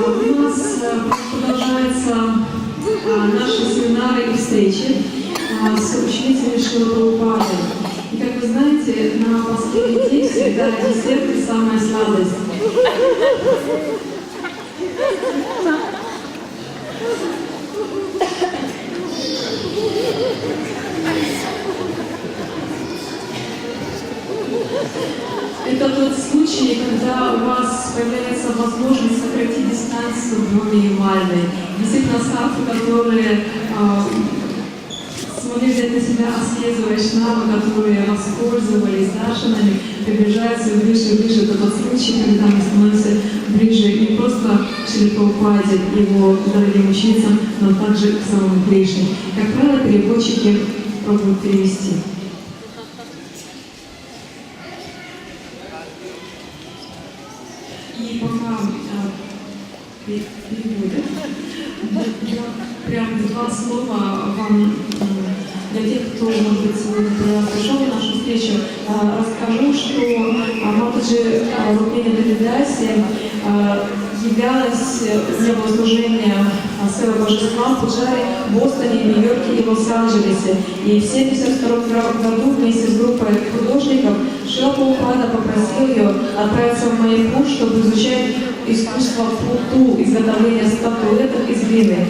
у нас продолжаются наши семинары и встречи с ученицами Шрилы Прабхупады. И как вы знаете, на последний день всегда десерт и самая сладость. Это тот случай, когда у вас появляется возможность сократить дистанцию до минимальной. Действительно, садху, которые смогли взять на себя аскезу вайшнавы, которые воспользовались даршанами, приближаются выше и выше. Это тот случай, когда мы становимся ближе не просто к Шриле Прабхупаде, его дорогим ученицам, но также к самому Кришне. Как правило, переводчики пробуют перевести. И пока переводят, я прям два слова вам, для тех, кто, может быть, сегодня пришел на нашу встречу, расскажу, что Матаджи Рукмини Давидаси являлась для богослужения своего божества Пуджари в Бостоне, Нью-Йорке и Лос-Анджелесе. И в 1972 году вместе с группой художников Шрила Прабхупада попросил ее отправиться в Майяпур, чтобы изучать искусство путу, изготовления статуэток из глины.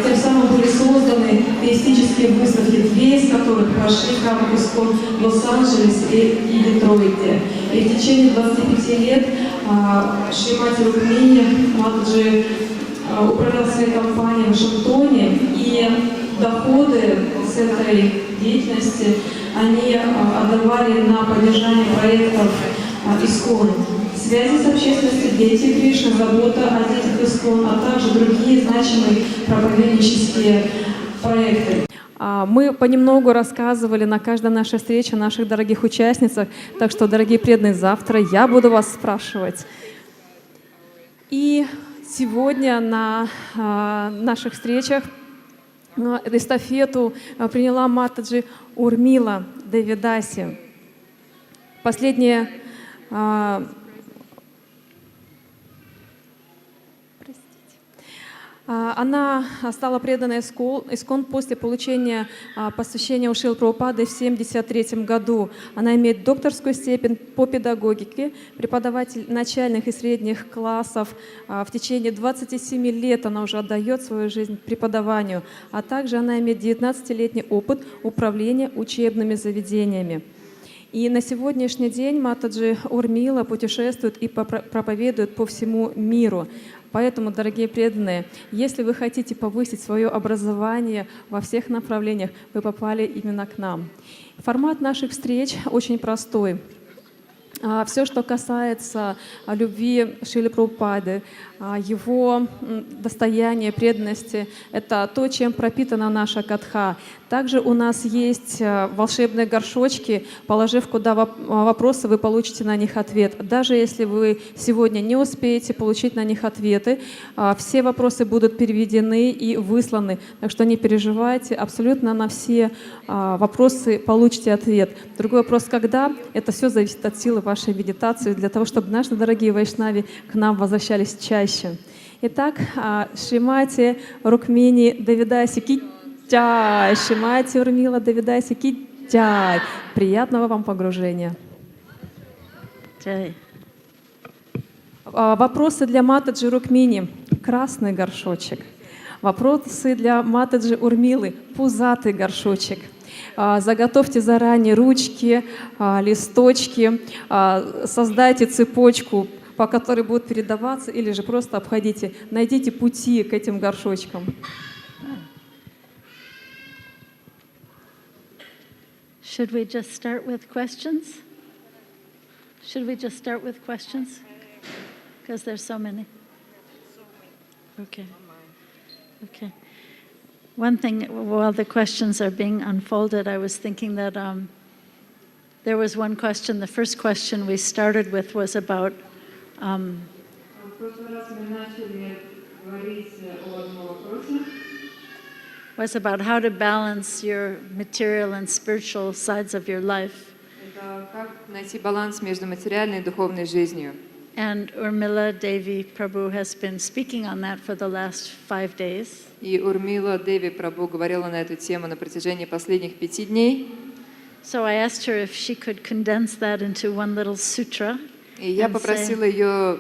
Тем самым были созданы теистические выставки, две из которых прошли храм Искон в Лос-Анджелесе и Детройте. И в течение 25 лет Шримати Рукмини Матаджи управлял своей компанией в Вашингтоне, и доходы с этой деятельности они отдавали на поддержание проектов Искон. Связи с общественностью, дети Кришны, забота о детях Искон, а также другие значимые проповеднические проекты. Мы понемногу рассказывали на каждой нашей встрече о наших дорогих участницах, так что, дорогие преданные, завтра я буду вас спрашивать. И сегодня на наших встречах эстафету приняла Матаджи Урмила Давидаси. Последние она стала преданной Искон после получения посвящения у Шрилы Прабхупады в 1973 году. Она имеет докторскую степень по педагогике, преподаватель начальных и средних классов. В течение 27 лет она уже отдает свою жизнь преподаванию, а также она имеет 19-летний опыт управления учебными заведениями. И на сегодняшний день Матаджи Урмила путешествует и проповедует по всему миру. Поэтому, дорогие преданные, если вы хотите повысить свое образование во всех направлениях, вы попали именно к нам. Формат наших встреч очень простой. Все, что касается любви Шрилы Прабхупады, его достояния, преданности, это то, чем пропитана наша катха. Также у нас есть волшебные горшочки, положив куда вопросы, вы получите на них ответ. Даже если вы сегодня не успеете получить на них ответы, все вопросы будут переведены и высланы. Так что не переживайте, абсолютно на все вопросы получите ответ. Другой вопрос, когда? Это все зависит от силы вашей медитации, для того, чтобы наши дорогие вайшнави к нам возвращались чаще. Итак, Шримати Рукмини Давидаси Китяй, Шримати Урмила Давидаси Китяй. Приятного вам погружения. Вопросы для Матаджи Рукмини. Красный горшочек. Вопросы для Матаджи Урмилы. Пузатый горшочек. Заготовьте заранее ручки, листочки, создайте цепочку, по которой будут передаваться, или же просто обходите, найдите пути к этим горшочкам. Should we just start with questions? Should we just start with questions? Because there's so many. Okay. Okay. One thing, while the questions are being unfolded, I was thinking that there was one question. The first question we started with was about how to balance your material and spiritual sides of your life. Это как найти баланс между материальной и духовной жизнью. And Urmila Devi Prabhu has been speaking on that for the last 5 days. И Урмила Деви Прабху говорила на эту тему на протяжении последних 5 дней. So I asked her if she could condense that into one little sutra. И я and попросила ее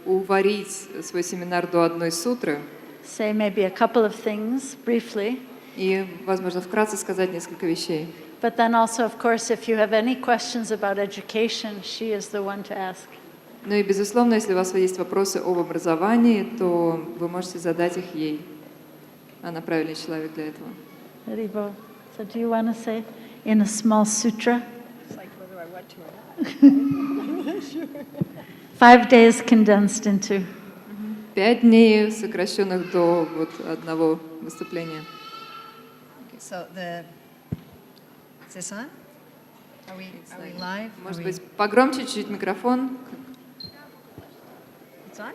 уварить свой семинар до одной сутры say maybe a couple of things briefly. и, возможно, вкратце сказать несколько вещей. But then also, of course, if you have any questions about education, she is the one to ask. Ну и, безусловно, если у вас есть вопросы об образовании, то вы можете задать их ей. Она правильный человек для этого. Haribo. So do you want to say in a small sutra? It's like whether I want to or not. Sure. 5 days condensed into. 5 дней, сокращенных до вот одного выступления. Okay, so is this on? Are we live? Может быть, погромче чуть-чуть микрофон. It's on?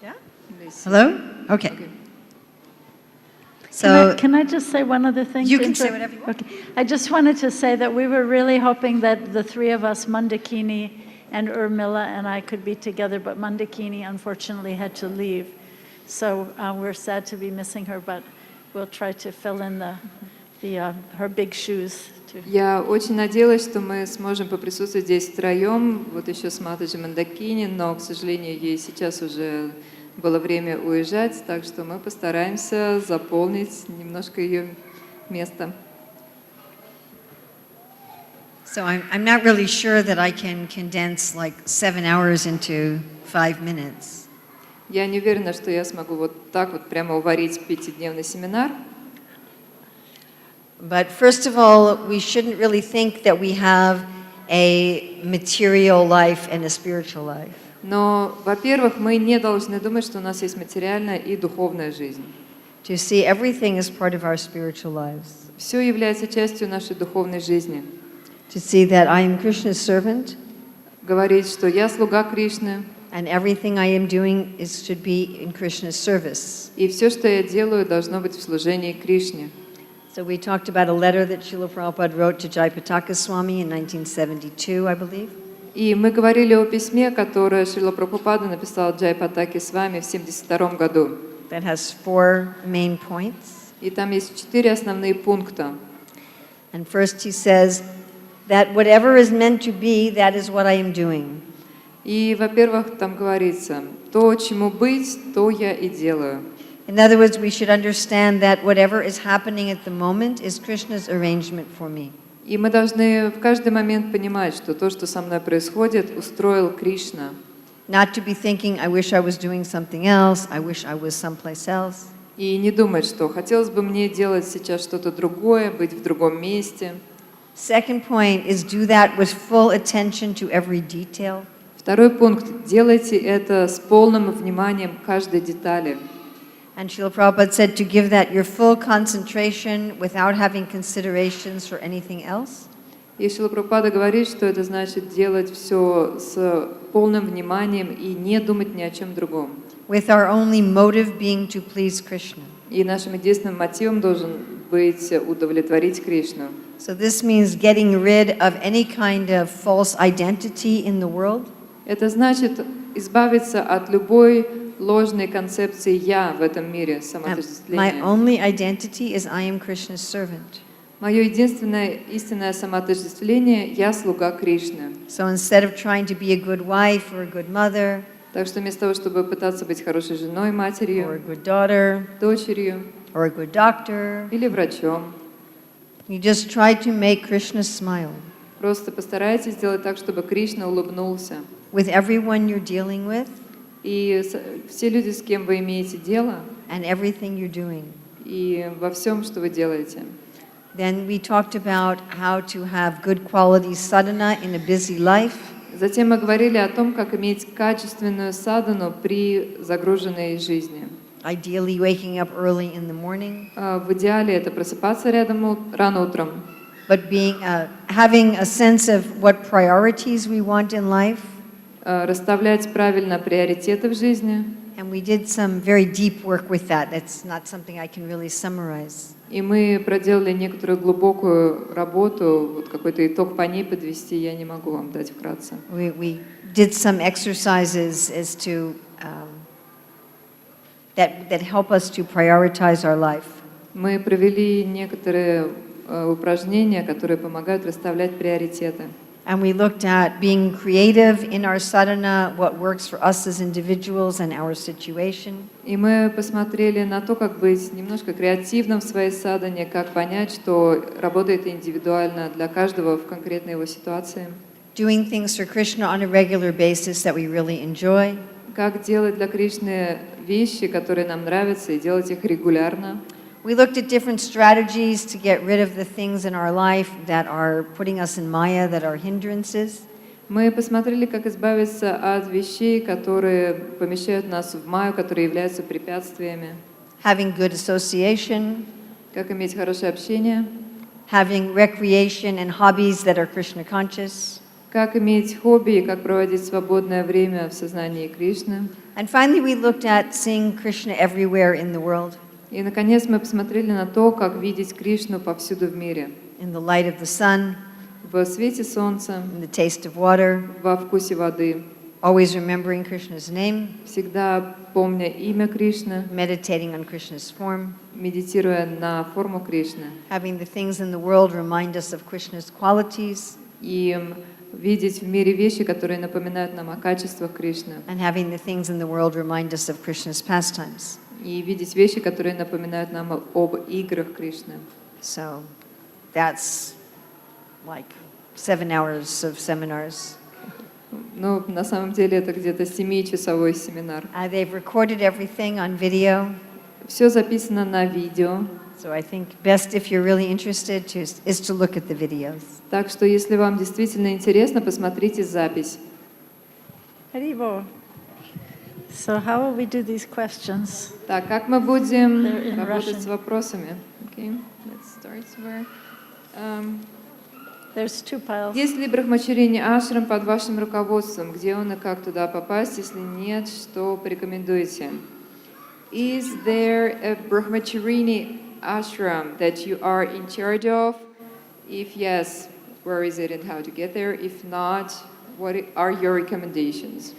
Yeah? Hello? Okay. Okay. So, Can I just say one other thing? You to can say interrupt? whatever you want. Okay. I just wanted to say that we were really hoping that the three of us, Mandakini and Urmila and I, could be together, but Mandakini unfortunately had to leave. So we're sad to be missing her, but we'll try to fill in her big shoes. Я очень надеялась, что мы сможем поприсутствовать здесь втроем, вот еще с Матаджи Мандакини, но, к сожалению, ей сейчас уже было время уезжать, так что мы постараемся заполнить немножко ее место. so I'm not really sure that I can condense like 7 hours into 5 minutes. Я не уверена, что я смогу вот так вот прямо уварить 5-дневный семинар. But first of all, we shouldn't really think that we have a material life and a spiritual life. Но, во-первых, мы не должны думать, что у нас есть материальная и духовная жизнь. To see everything as part of our spiritual lives. Все является частью нашей духовной жизни. To see that I am Krishna's servant. Говорить, что я слуга Кришны, And everything I am doing should be in Krishna's service. и все, что я делаю, должно быть в служении Кришне. So we talked about a letter that Srila Prabhupada wrote to Jayapataka Swami in 1972, I believe. И мы говорили о письме, которое Шрила Прабхупада написал Джайпатаке Свами в 1972 году. That has 4 main points. И там есть 4 основные пункта. And first he says that whatever is meant to be, that is what I am doing. И, во-первых, там говорится, то, чему быть, то я и делаю. In other words, we should understand that whatever is happening at the moment is Krishna's arrangement for me. И мы должны в каждый момент понимать, что то, что со мной происходит, устроил Кришна. Not to be thinking, I wish I was doing something else, I wish I was someplace else. И не думать, что хотелось бы мне делать сейчас что-то другое, быть в другом месте. Second point is do that with full attention to every detail. Второй пункт. Делайте это с полным вниманием к каждой детали. And Srila Prabhupada said to give that your full concentration without having considerations for anything else. И Шрила Прабхупада говорит, что это значит делать все с полным вниманием и не думать ни о чем другом. With our only motive being to please Krishna. И нашим единственным мотивом должен быть удовлетворить Кришну. So this means getting rid of any kind of false identity in the world. Это значит избавиться от любой ложной концепции «я» в этом мире, My самоотождествления. only identity is I am Krishna's servant. Мое единственное истинное самоотождествление – я слуга Кришны. So instead of trying to be a good wife or a good mother Так что вместо того, чтобы пытаться быть хорошей женой, or a матерью, good daughter дочерью or a good doctor, или врачом, you just try to make Krishna smile просто постарайтесь сделать так, чтобы Кришна улыбнулся. with everyone you're dealing with И все люди, с кем вы имеете дело, and everything you're doing. и во всем, что вы делаете. Then we talked about how to have good quality sadhana in a busy life. Затем мы говорили о том, как иметь качественную садану при загруженной жизни. Ideally waking up early in the morning, В идеале это просыпаться рано утром, but having a sense of what priorities we want in life. расставлять правильно приоритеты в жизни. And we did some very deep work with that. That's not something I can really summarize. И мы проделали некоторую глубокую работу, вот какой-то итог по ней подвести я не могу вам дать вкратце. We did some exercises as to that help us to prioritize our life. Мы провели некоторые упражнения, которые помогают расставлять приоритеты. And we looked at being creative in our sadhana, what works for us as individuals and our situation. И мы посмотрели на то, как быть немножко креативным в своей садхане, как понять, что работает индивидуально для каждого в конкретной его ситуации. Doing things for Krishna on a regular basis that we really enjoy. Как делать для Кришны вещи, которые нам нравятся, и делать их регулярно. We looked at different strategies to get rid of the things in our life that are putting us in Maya, that are hindrances. Мы посмотрели, как избавиться от вещей, которые помещают нас в майю, которые являются препятствиями. Having good association. Как иметь хорошее общение. Having recreation and hobbies that are Krishna conscious. Как иметь хобби и как проводить свободное время в сознании Кришны. And finally, we looked at seeing Krishna everywhere in the world. И, наконец, мы посмотрели на то, как видеть Кришну повсюду в мире. In the light of the sun. В свете солнца. In the taste of water. Во вкусе воды. Always remembering Krishna's name. Всегда помня имя Кришны. Meditating on Krishna's form. Медитируя на форму Кришны. Having the things in the world remind us of Krishna's qualities. И видеть в мире вещи, которые напоминают нам о качествах Кришны. And having the things in the world remind us of Krishna's pastimes. И видеть вещи, которые напоминают нам об играх Кришны. So that's like 7 hours of seminars. Ну, на самом деле это где-то 7-часовой семинар. They've recorded everything on video. Все записано на видео. So I think best if you're really interested is to look at the videos. Так что, если вам действительно интересно, посмотрите запись. Haribo. So how will we do these questions? Так, как мы будем They're in работать Russian. с вопросами? Okay, let's start where. There's 2 piles. Есть ли брахмачарини ашрам под вашим руководством? Где он и как туда попасть? Если нет, что порекомендуете? Is there a brahmacharini ashram that you are in charge of? If yes, where is it and how to get there? If not, what are your recommendations?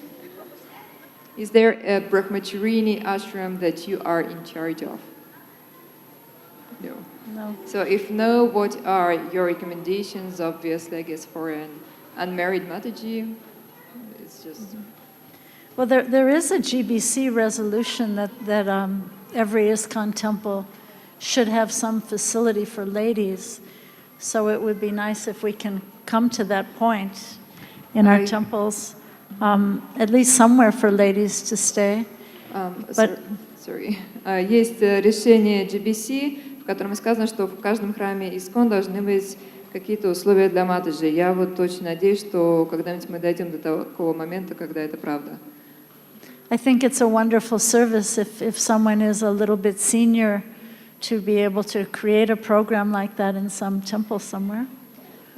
Is there a brahmacharini ashram that you are in charge of? No. No. So if no, what are your recommendations? Obviously, I guess for an unmarried Mathaji, it's just... Well, there is a GBC resolution that every ISKCON temple should have some facility for ladies. So it would be nice if we can come to that point in our temples, at least somewhere for ladies to stay. Sorry. Есть решение GBC, в котором сказано, что в каждом храме ИСККОН должны быть какие-то условия для матаджи. Я вот очень надеюсь, что когда-нибудь мы дойдем до такого момента, когда это правда. I think it's a wonderful service if someone is a little bit senior to be able to create a program like that in some temple somewhere.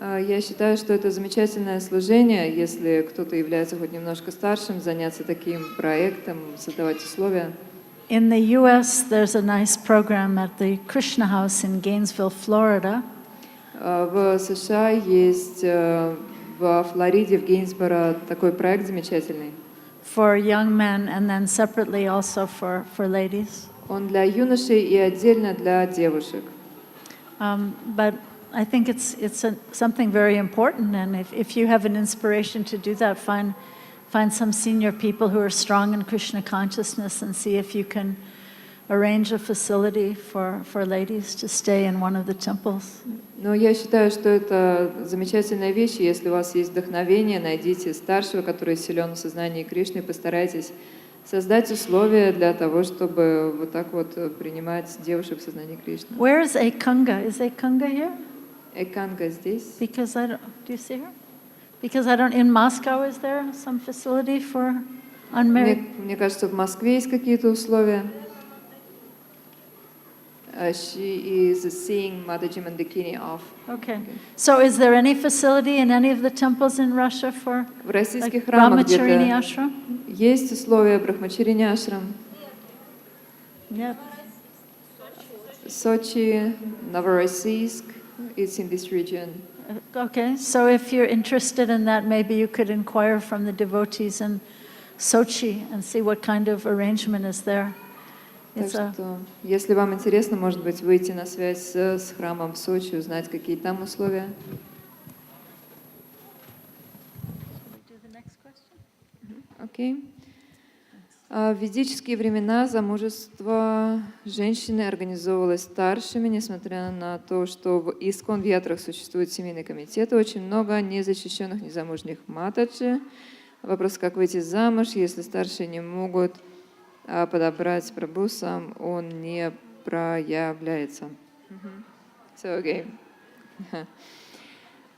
Я считаю, что это замечательное служение, если кто-то является хоть немножко старшим, заняться таким проектом, создавать условия. In the U.S., there's a nice program at the Krishna House in Gainesville, Florida. В США есть во Флориде, в Гейнсборо такой проект замечательный. For young men and then separately also for ladies. Он для юношей и отдельно для девушек. But I think it's something very important, and if you have an inspiration to do that, find some senior people who are strong in Krishna consciousness and see if you can arrange a facility for ladies to stay in one of the temples. Но я считаю, что это замечательная вещь. Если у вас есть вдохновение, найдите старшего, который силен в сознании Кришны, и постарайтесь создать условия для того, чтобы вот так вот принимать девушек в сознании Кришны. Where is Ekanga? Is Ekanga here? Эканга здесь. Because do you see her? Because I don't. In Moscow, is there some facility for unmarried? Мне кажется, в Москве есть какие-то условия. She is seeing Mathaji Mandakini off. Okay. So is there any facility in any of the temples in Russia for В российских like храмах Brahmacharini где-то ashram? есть условия брахмачарини ашрам. Yep. Сочи, Новороссийск, it's in this region. Okay, so if you're interested in that, maybe you could inquire from the devotees in Sochi and see what kind of arrangement is there. Так It's a, что, если вам интересно, может быть, выйти на связь с храмом в Сочи, узнать, какие там условия. Окей. В ведические времена замужество женщины организовывалось старшими, несмотря на то, что в искон-ветрах существуют семейные комитеты, очень много незащищенных, незамужних матаджи. Вопрос, как выйти замуж, если старшие не могут подобрать прабху, сам он не проявляется. So, okay.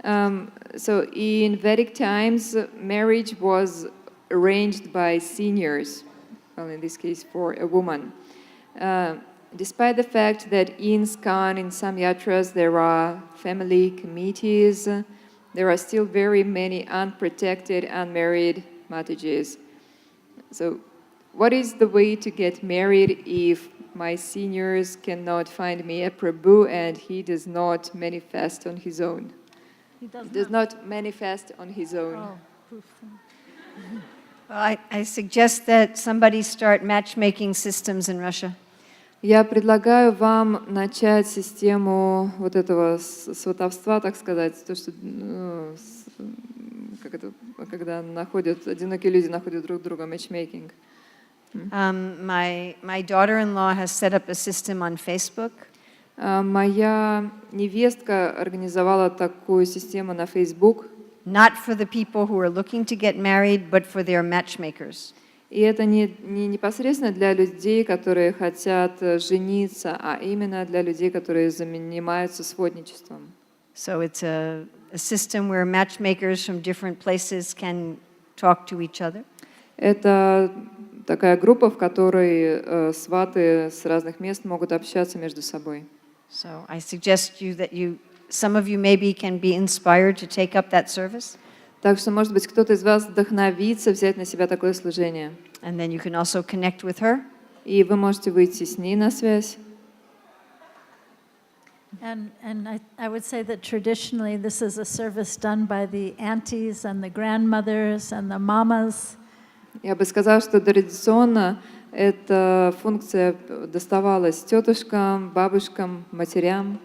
So in Vedic times, marriage was arranged by seniors, well, in this case for a woman. Despite the fact that in ISKCON, in some yatras, there are family committees, there are still very many unprotected, unmarried Matajis. So what is the way to get married if my seniors cannot find me a Prabhu and he does not manifest on his own? he Does not manifest on his own. Oh, proof. Well, I suggest that somebody start matchmaking systems in Russia. Я предлагаю вам начать систему вот этого сватовства, так сказать, то, что, как это, когда одинокие люди находят друг друга, matchmaking. My daughter-in-law has set up a system on Facebook. Моя невестка организовала такую систему на Facebook. Not for the people who are looking to get married, but for their matchmakers. И это не непосредственно для людей, которые хотят жениться, а именно для людей, которые занимаются сводничеством. So it's a system where matchmakers from different places can talk to each other. Это такая группа, в которой сваты с разных мест могут общаться между собой. So I suggest some of you maybe can be inspired to take up that service. Так что, может быть, кто-то из вас вдохновится взять на себя такое служение. And then you can also connect with her. И вы можете выйти с ней на связь. And I would say that traditionally this is a service done by the aunties and the grandmothers and the mamas. Я бы сказала, что традиционно эта функция доставалась тетушкам, бабушкам, матерям.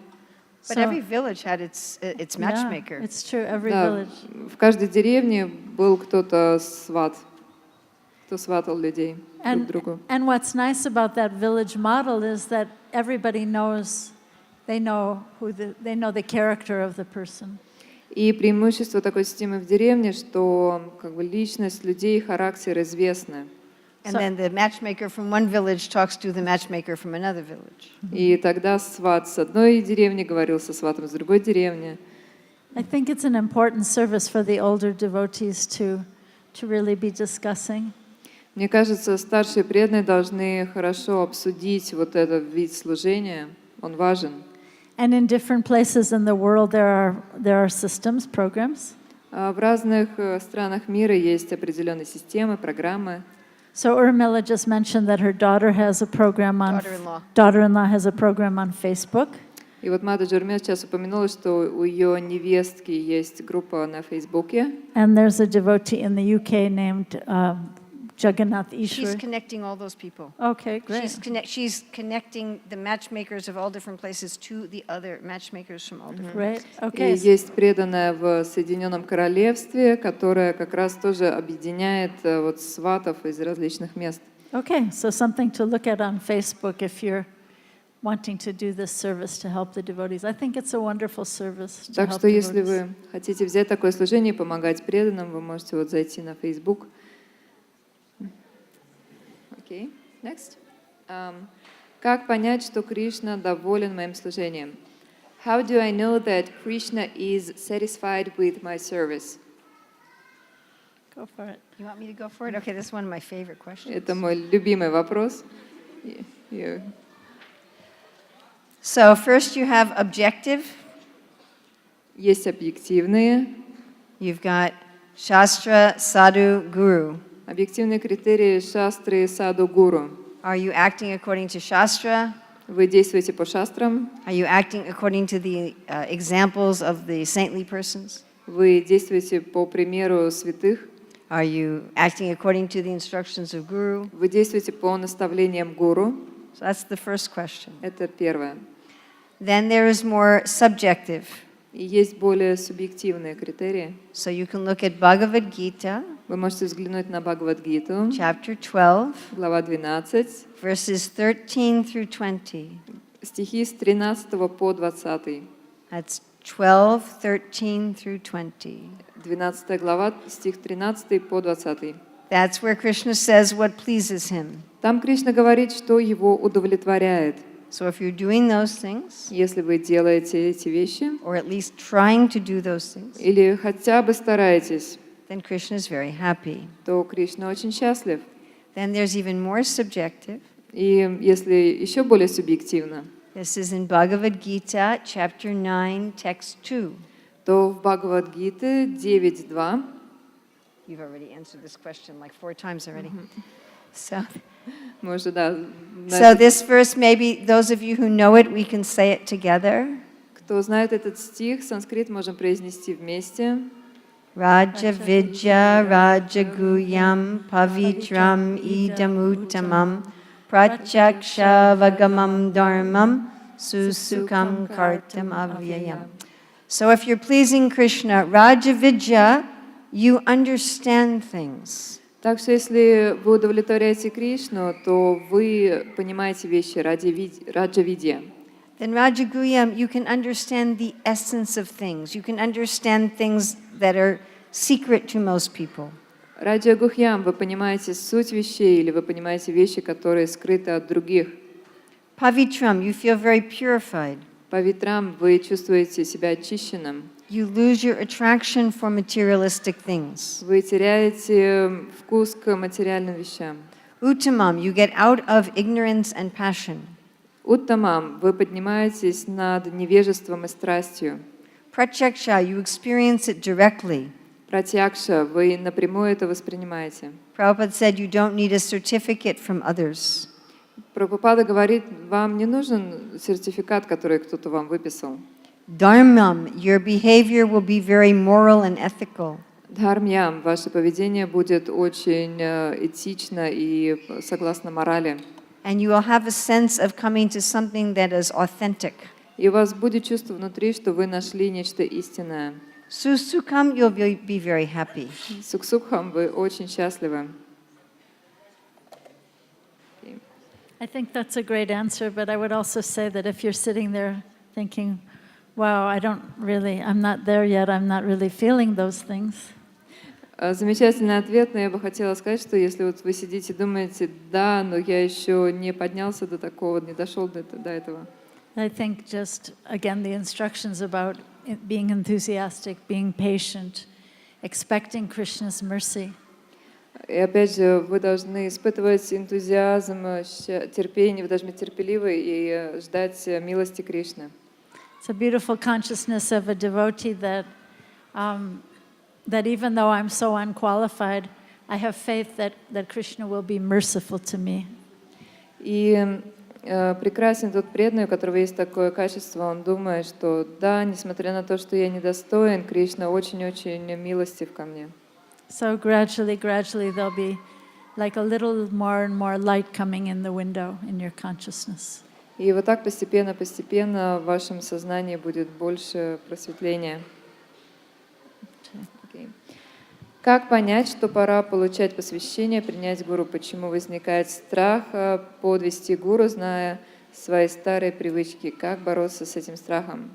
But every village had its matchmaker. Yeah, it's true, every Да, village. в каждой деревне был кто-то сват, кто сватал людей друг к другу. And what's nice about that village model is that everybody knows, they know the character of the person. И преимущество такой системы в деревне, что как бы личность людей, характер известны. And then the matchmaker from one village talks to the matchmaker from another village. И тогда сват с одной деревни говорил со сватом с другой деревни. I think it's an important service for the older devotees to really be discussing. Мне кажется, старшие преданные должны хорошо обсудить вот этот вид служения. Он важен. And in different places in the world there are systems, programs. В разных странах мира есть определенные системы, программы. So Urmila just mentioned that her daughter has a program on daughter-in-law has a program on Facebook. И вот Матаджи Урмила сейчас упомянула, что у ее невестки есть группа на Фейсбуке. And there's a devotee in the UK named Jagannath She's Ishwar. connecting all those people. Okay, great. She's connecting the matchmakers of all different places to the other matchmakers from all different Great. places. И Okay. есть преданная в Соединенном Королевстве, которая как раз тоже объединяет вот сватов из различных мест. Okay, so something to look at on Facebook if you're wanting to do this service to help the devotees. I think it's a wonderful service to Так help что если devotees. вы хотите взять такое служение и помогать преданным, вы можете вот зайти на Facebook. Okay, next. Как понять, что Кришна доволен моим служением? How do I know that Krishna is satisfied with my service? Go for it. You want me to go for it? Okay, this is one of my favorite questions. Это мой любимый вопрос. So first you have objective. Есть объективные. You've got Shastra, Sadhu, Guru. Объективные критерии шастры, саду, гуру. Are you acting according to Shastra? Вы действуете по шастрам, Are you acting according to the examples of the saintly persons? вы действуете по примеру святых, Are you acting according to the instructions of Guru? вы действуете по наставлениям гуру. So that's the first question. Это первое. Then there is more subjective. И есть более субъективные критерии. So you can look at Bhagavad Gita, Вы можете взглянуть на Бхагавад-гиту, chapter 12, глава 12, verses 13 through 20. стихи с 13 по 20. That's 12, 13 through 20. 12 глава, стих 13 по 20. That's where Krishna says what pleases him. Там Кришна говорит, что его удовлетворяет. So if you're doing those things, Если вы делаете эти вещи, or at least trying to do those things, или хотя бы стараетесь, then Krishna is very happy. то Кришна очень счастлив. Then there's even more subjective. И если еще более субъективно, This is in Bhagavad Gita, chapter 9, text 2. то в Бхагавад-гите 9.2, You've already answered this question like 4 times already. So мы уже, да, this verse, maybe those of you who know it, we can say it together. кто знает этот стих, санскрит можем произнести вместе. Raja Vidya Raja Guyam Pavitram Idamuttamam Prachaksha Vagamam Dharmam Susukam Kartam Avyayam. So if you're pleasing Krishna, Raja Vidya, you understand things. Так что если вы удовлетворяете Кришну, то вы понимаете вещи раджа-видья. Then Raja Guyam, you can understand the essence of things. You can understand things that are secret to most people. Раджа-гухьям, вы понимаете суть вещей, или вы понимаете вещи, которые скрыты от других. Pavitram, you feel very purified. По ветрам вы чувствуете себя очищенным. You lose your attraction for materialistic things. Вы теряете вкус к материальным вещам. Uttamam, you get out of ignorance and passion. Уттамам, вы поднимаетесь над невежеством и страстью. Pratyaksha, you experience it directly. Пратьякша, вы напрямую это воспринимаете. Prabhupada said you don't need a certificate from others. Прабхупада говорит, вам не нужен сертификат, который кто-то вам выписал. Dharmam, your behavior will be very moral and ethical. Дхармьям, ваше поведение будет очень этично и согласно морали. And you will have a sense of coming to something that is authentic. И у вас будет чувство внутри, что вы нашли нечто истинное. Susukam, you'll be very happy. Суксукхам, вы очень счастливы. I think that's a great answer, but I would also say that if you're sitting there thinking, wow, I'm not there yet, I'm not really feeling those things. Замечательный ответ, но я бы хотела сказать, что если вот вы сидите и думаете, да, но я еще не поднялся до такого, не дошел до этого. I think just, again, the instructions about being enthusiastic, being patient, expecting Krishna's mercy. И опять же, вы должны испытывать энтузиазм, терпение, вы должны быть терпеливы и ждать милости Кришны. It's a beautiful consciousness of a devotee that even though I'm so unqualified, I have faith that Krishna will be merciful to me. И прекрасен тот преданный, у которого есть такое качество, он думает, что да, несмотря на то, что я недостоин, Кришна очень-очень милостив ко мне. So gradually, there'll be like a little more and more light coming in the window in your consciousness. И вот так постепенно в вашем сознании будет больше просветления. Okay. Как понять, что пора получать посвящение, принять гуру? Почему возникает страх подвести гуру, зная свои старые привычки? Как бороться с этим страхом?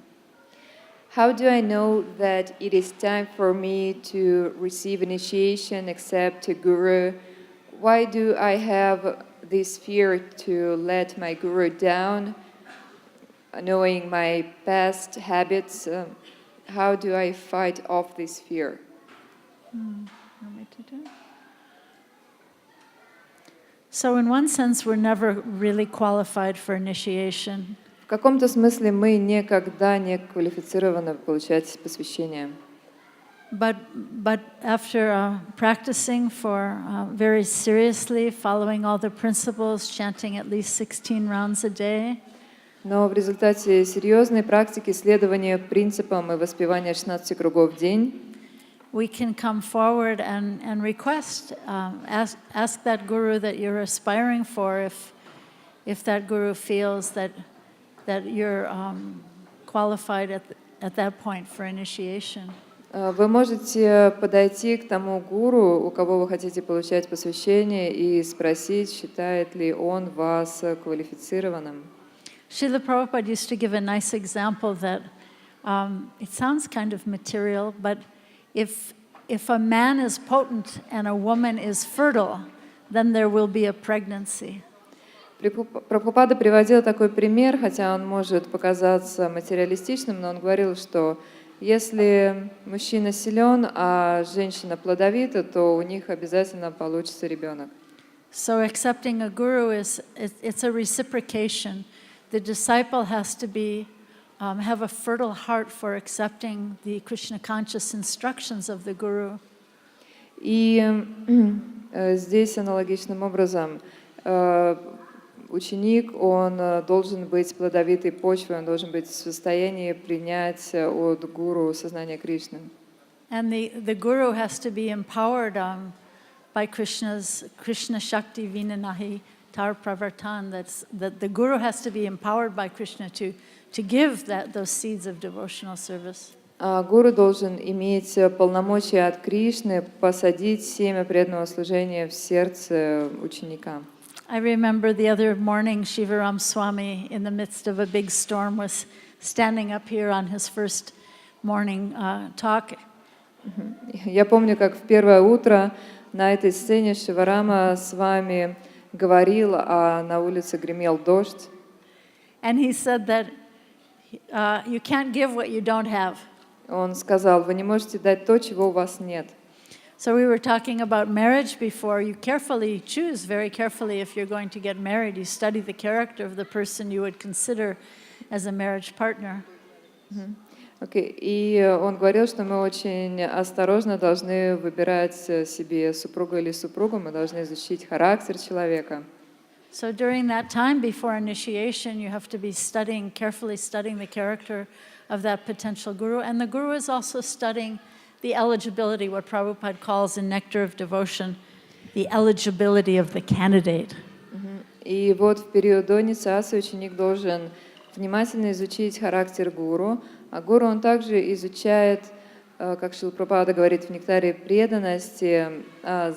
How do I know that it is time for me to receive initiation, accept a guru? Why do I have this fear to let my guru down, knowing my past habits? How do I fight off this fear? So in one sense, we're never really qualified for initiation. В каком-то смысле мы никогда не квалифицированы получать посвящение. But after practicing for very seriously, following all the principles, chanting at least 16 rounds a day, Но в результате серьезной практики следования принципам и воспевания 16 кругов в день we can come forward and request, ask that guru that you're aspiring for if that guru feels that you're qualified at that point for initiation. вы можете подойти к тому гуру, у кого вы хотите получать посвящение, и спросить, считает ли он вас квалифицированным. Srila Prabhupada used to give a nice example that it sounds kind of material, but if a man is potent and a woman is fertile, then there will be a pregnancy. Прабхупада приводил такой пример, хотя он может показаться материалистичным, но он говорил, что если мужчина силен, а женщина плодовита, то у них обязательно получится ребенок. So accepting a guru it's a reciprocation. The disciple has to have a fertile heart for accepting the Krishna conscious instructions of the guru. И здесь аналогичным образом ученик, он должен быть плодовитой почвой, он должен быть в состоянии принять от гуру сознание Кришны. And the guru has to be empowered by Krishna Shakti Vinanahi Tar Pravartan. That the guru has to be empowered by Krishna to give those seeds of devotional service. Гуру должен иметь полномочия от Кришны посадить семя преданного служения в сердце ученика. I remember the other morning, Shivaram Swami, in the midst of a big storm, was standing up here on his first morning talk. Я помню, как в первое утро на этой сцене Шиварама с вами говорил, а на улице гремел дождь. And he said that you can't give what you don't have. Он сказал, вы не можете дать то, чего у вас нет. So we were talking about marriage before. You carefully choose, very carefully, if you're going to get married. You study the character of the person you would consider as a marriage partner. Okay. И он говорил, что мы очень осторожно должны выбирать себе супруга или супругу, мы должны изучить характер человека. So during that time before initiation, you have to be carefully studying the character of that potential guru. And the guru is also studying the eligibility, what Prabhupada calls in Nectar of Devotion, the eligibility of the candidate. И вот в период до инициации ученик должен внимательно изучить характер гуру, а гуру он также изучает, как Шрила Прабхупада говорит в Нектаре преданности,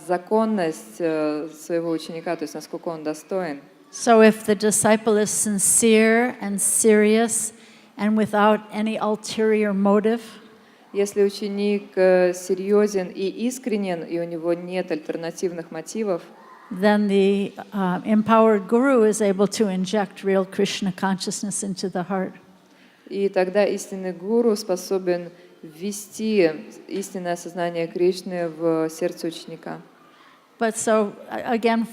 законность своего ученика, то есть насколько он достоин. So if the disciple is sincere and serious and without any ulterior motive, если ученик серьезен и искренен, и у него нет альтернативных мотивов, then the empowered guru is able to inject real Krishna consciousness into the heart. и тогда истинный гуру способен ввести истинное сознание Кришны в сердце ученика. But so, again,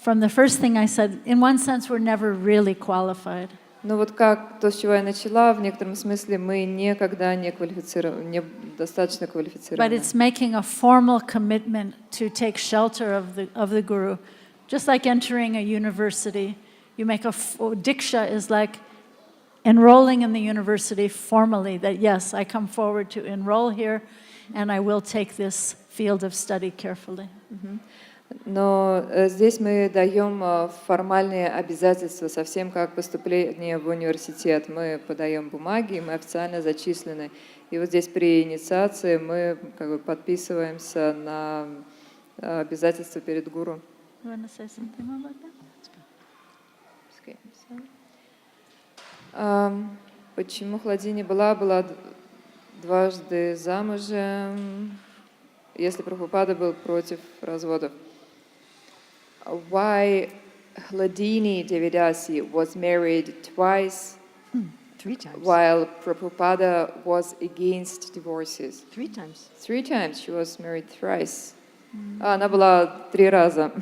from the first thing I said, in one sense, we're never really qualified. Ну вот как то, с чего я начала, в некотором смысле мы никогда не достаточно But квалифицированы. it's making a formal commitment to take shelter of the guru. Just like entering a university, you make diksha is like enrolling in the university formally, that yes, I come forward to enroll here and I will take this field of study carefully. Но здесь мы даем формальные обязательства, совсем как поступление в университет. Мы подаем бумаги, мы официально зачислены. И вот здесь при инициации мы как бы подписываемся на обязательства перед гуру. You want to say something more about that? Почему Хладини была дважды замужем, если Прабхупада был против разводов? Why Hladini Devidasi was married twice 3 times. while Prabhupada was against divorces? 3 times. 3 times she was married thrice. Она была 3 раза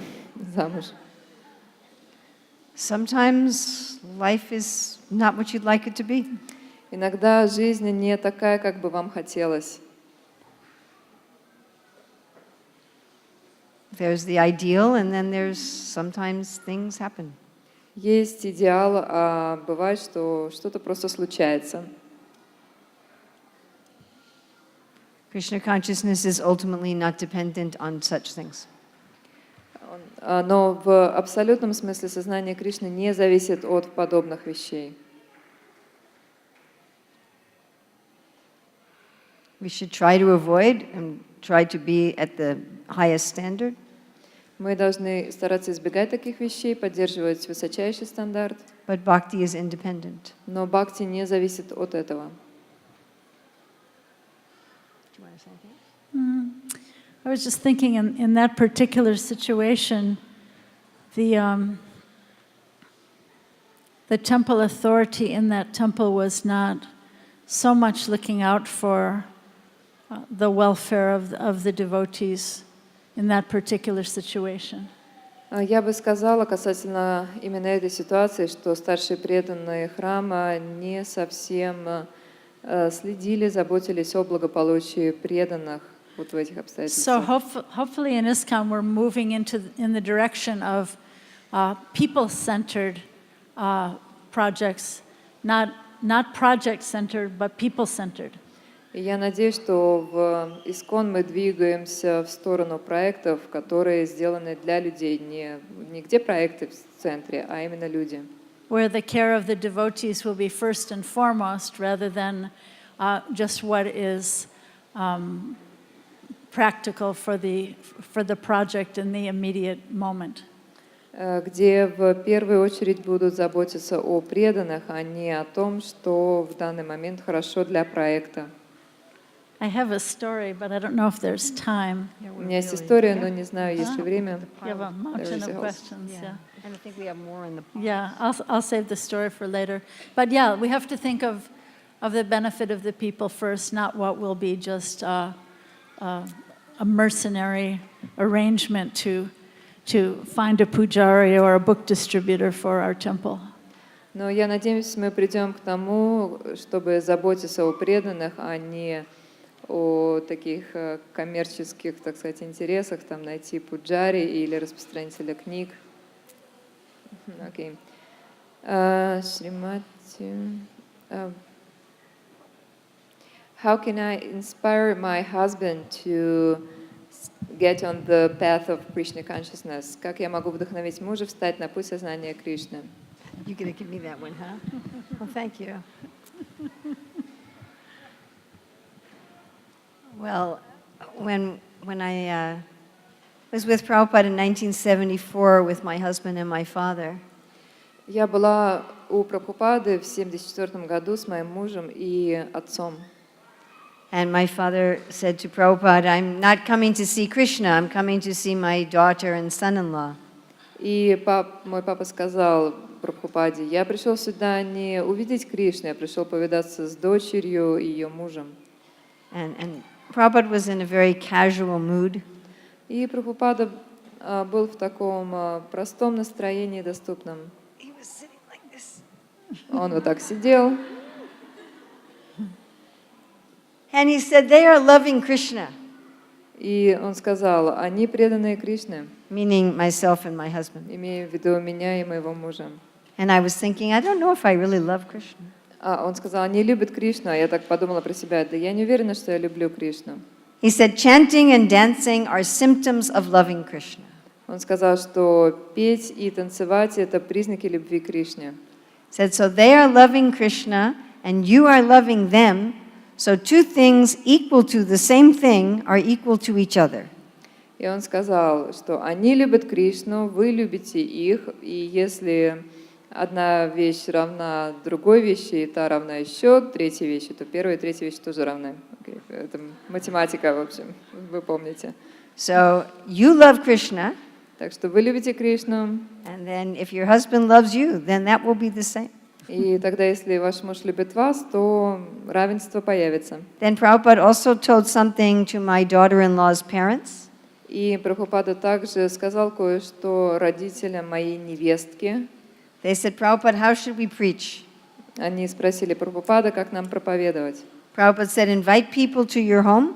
замуж. Sometimes life is not what you'd like it to be. Иногда жизнь не такая, как бы вам хотелось. There's the ideal, and then there's sometimes things happen. Есть идеал, а бывает, что что-то просто случается. Krishna consciousness is ultimately not dependent on such things. Но в абсолютном смысле сознание Кришны не зависит от подобных вещей. We should try to avoid and try to be at the highest standard. Мы должны стараться избегать таких вещей, поддерживать высочайший стандарт. But bhakti is independent. Но бхакти не зависит от этого. I was just thinking in that particular situation, the temple authority in that temple was not so much looking out for the welfare of the devotees in that particular situation. Я бы сказала касательно именно этой ситуации, что старшие преданные храма не совсем следили, заботились о благополучии преданных вот в этих So обстоятельствах. hopefully in ISKCON we're moving in the direction of people-centered projects, not project-centered, but people-centered. И я надеюсь, что в ИСККОН мы двигаемся в сторону проектов, которые сделаны для людей, не где проекты в центре, а именно люди. Where the care of the devotees will be first and foremost, rather than just what is practical for the project in the immediate moment. Где в первую очередь будут заботиться о преданных, а не о том, что в данный момент хорошо для проекта. I have a story, but I don't know if there's time. У меня есть история, но не знаю, есть ли время. You have a mountain of questions, yeah. And I think we have more in the Yeah, I'll save the story for later. But yeah, we have to think of the benefit of the people first, not what will be just a mercenary arrangement to find a pujari or a book distributor for our temple. Но я надеюсь, мы придем к тому, чтобы заботиться о преданных, а не о таких коммерческих, так сказать, интересах, там найти пуджари или распространителя книг. Okay. Шримати, how can I inspire my husband to get on the path of Krishna consciousness? Как я могу вдохновить мужа встать на путь сознания Кришны? You're going to give me that one, huh? Well, thank you. Well, when I was with Prabhupada in 1974 with my husband and my father, Я была у Прабхупады в 1974 году с моим мужем и отцом. and my father said to Prabhupada, I'm not coming to see Krishna, I'm coming to see my daughter and son-in-law. И мой папа сказал Прабхупаде, я пришел сюда не увидеть Кришну, я пришел повидаться с дочерью и ее мужем. And Prabhupada was in a very casual mood. И Прабхупада был в таком простом настроении, доступном. He was sitting like this. Он вот так сидел. And he said, they are loving Krishna, И он сказал, они преданные Кришне, meaning myself and my husband. имея в виду меня и моего мужа. And I was thinking, I don't know if I really love Krishna. Он сказал, они любят Кришну, а я так подумала про себя, да я не уверена, что я люблю Кришну. He said, chanting and dancing are symptoms of loving Krishna. Он сказал, что петь и танцевать – это признаки любви к Кришне. He said, so they are loving Krishna and you are loving them, so two things equal to the same thing are equal to each other. И он сказал, что они любят Кришну, вы любите их, и если одна вещь равна другой вещи, и та равна еще третьей вещи, то первая и третья вещь тоже равны. Это математика, в общем, вы помните. So you love Krishna, Так что вы любите Кришну, and then if your husband loves you, then that will be the same. и тогда, если ваш муж любит вас, то равенство появится. Then Prabhupada also told something to my daughter-in-law's parents. И Прабхупада также сказал кое-что родителям моей невестки. They said, Prabhupada, how should we preach? Они спросили Прабхупада, как нам проповедовать. Prabhupada said, invite people to your home,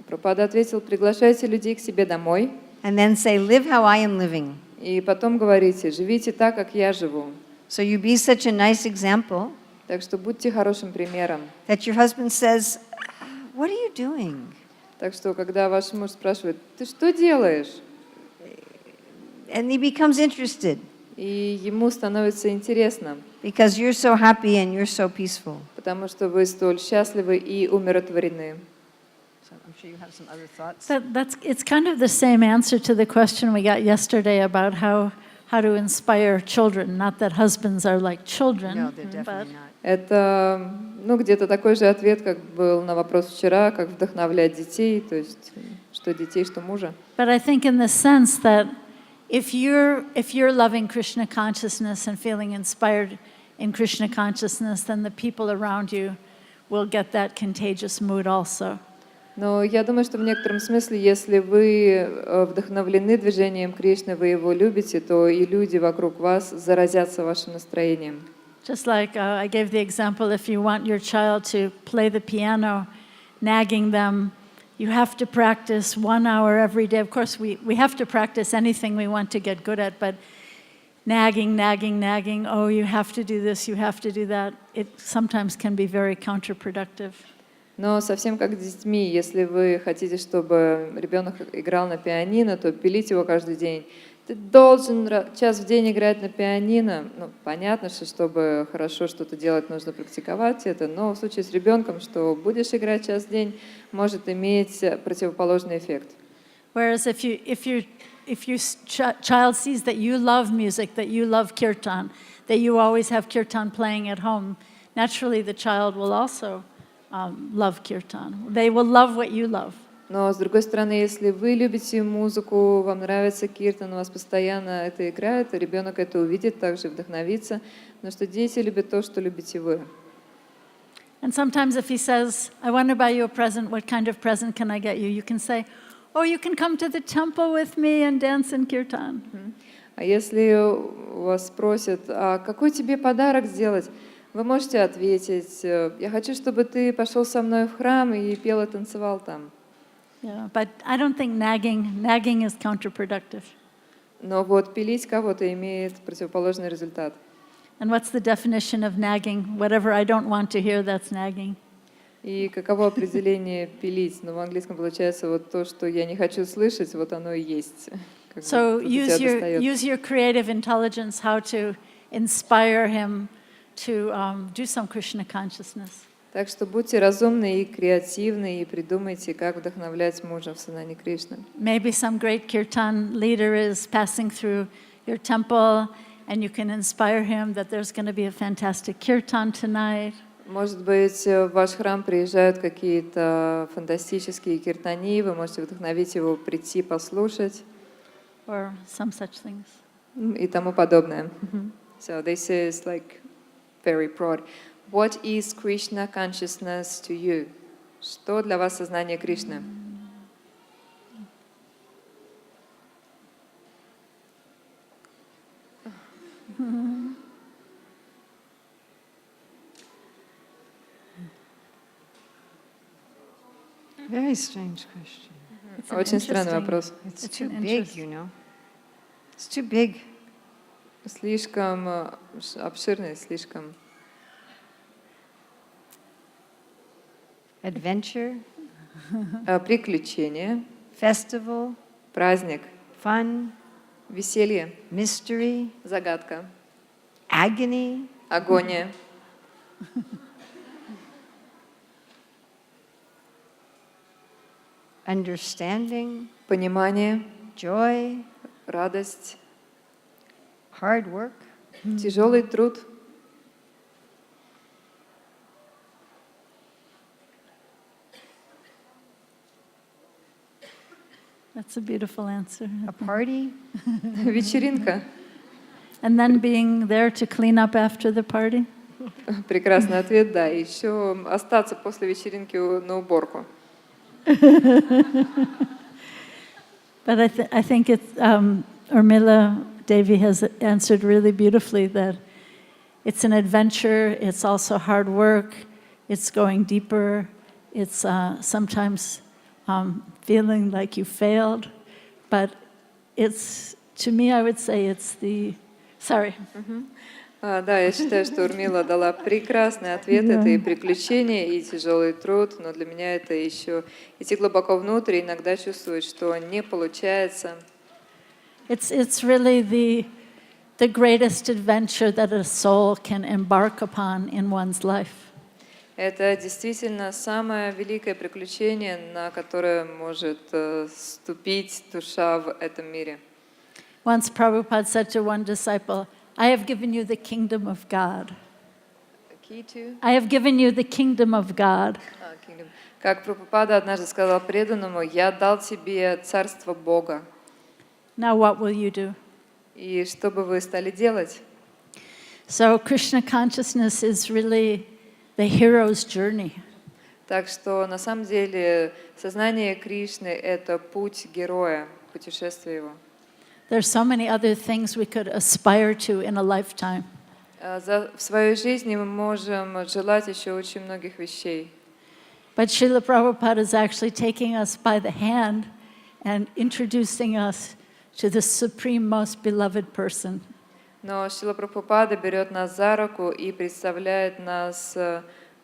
Прабхупада ответил, приглашайте людей к себе домой and then say, live how I am living. И потом говорите, живите так, как я живу. So you be such a nice example Так что будьте хорошим примером. that your husband says, "What are you doing?" Так что, когда ваш муж спрашивает, ты что делаешь? And he becomes interested И ему становится интересно, because you're so happy and you're so peaceful. потому что вы столь счастливы и умиротворены. So I'm sure you have some other thoughts. It's kind of the same answer to the question we got yesterday about how to inspire children. Not that husbands are like children, No, they're but definitely not. Это, где-то такой же ответ, как был на вопрос вчера, как вдохновлять детей, то есть что детей, что мужа. But I think in the sense that if you're loving Krishna consciousness and feeling inspired in Krishna consciousness, then the people around you will get that contagious mood also. Но я думаю, что в некотором смысле, если вы вдохновлены движением Кришны, вы его любите, то и люди вокруг вас заразятся вашим настроением. Just like I gave the example, if you want your child to play the piano, nagging them, you have to practice 1 hour every day. Of course, we have to practice anything we want to get good at, but nagging, oh, you have to do this, you have to do that, it sometimes can be very counterproductive. Но совсем как с детьми, если вы хотите, чтобы ребенок играл на пианино, то пилите его каждый день. Ты должен час в день играть на пианино. Ну, понятно, что чтобы хорошо что-то делать, нужно практиковать это, но в случае с ребенком, что будешь играть час в день, может иметь противоположный эффект. Whereas if your child sees that you love music, that you love kirtan, that you always have kirtan playing at home, naturally the child will also love kirtan. They will love what you love. Но, с другой стороны, если вы любите музыку, вам нравится киртан, у вас постоянно это играет, ребенок это увидит, также вдохновится, потому что дети любят то, что любите вы. And sometimes if he says, I want to buy you a present, what kind of present can I get you? You can say, oh, you can come to the temple with me and dance in kirtan. А если вас спросят, а какой тебе подарок сделать, вы можете ответить, я хочу, чтобы ты пошел со мной в храм и пел и танцевал там. Yeah, but I don't think nagging is counterproductive. Но вот пилить кого-то имеет противоположный результат. And what's the definition of nagging? Whatever I don't want to hear, that's nagging. И каково определение пилить? Ну, в английском получается вот то, что я не хочу слышать, вот оно и есть. So use your creative intelligence how to inspire him to do some Krishna consciousness. Так что будьте разумны и креативны, и придумайте, как вдохновлять мужа в сознании Кришны. Maybe some great kirtan leader is passing through your temple, and you can inspire him that there's going to be a fantastic kirtan tonight. Может быть, в ваш храм приезжают какие-то фантастические киртани, вы можете вдохновить его прийти послушать. Or some such things. И тому подобное. So this is like very broad. What is Krishna consciousness to you? Что для вас сознание Кришны? Very strange question. Очень странный вопрос. It's too big, you know. It's too big. Слишком обширный, слишком... Adventure, Приключение, festival, праздник, fun, веселье, mystery, загадка, agony, агония, understanding, понимание, joy, радость, hard work. тяжелый труд. That's a beautiful answer. A party, Вечеринка. And then being there to clean up after the party. Прекрасный ответ, да. И еще остаться после вечеринки на уборку. But I think it's Urmila Devi has answered really beautifully that it's an adventure, it's also hard work, it's going deeper, it's sometimes feeling like you failed, but it's To me, I would say it's the, sorry. Да, я считаю, что Урмила дала прекрасный ответ. Это и приключения, и тяжелый труд, но для меня это еще идти глубоко внутрь, и иногда чувствовать, что не получается. It's really the greatest adventure that a soul can embark upon in one's life. Это действительно самое великое приключение, на которое может ступить душа в этом мире. Once Prabhupada said to one disciple, I have given you the kingdom of God. Key to? I have given you the kingdom of God. Kingdom. Как Прабхупада однажды сказал преданному, я дал тебе царство Бога. Now what will you do? И что бы вы стали делать? So Krishna consciousness is really the hero's journey. Так что на самом деле сознание Кришны — это путь героя, путешествие его. There's so many other things we could aspire to in a lifetime. В своей жизни мы можем желать еще очень многих вещей. But Srila Prabhupada is actually taking us by the hand and introducing us to the supreme, most beloved person. Но Шрила Прабхупада берет нас за руку и представляет нас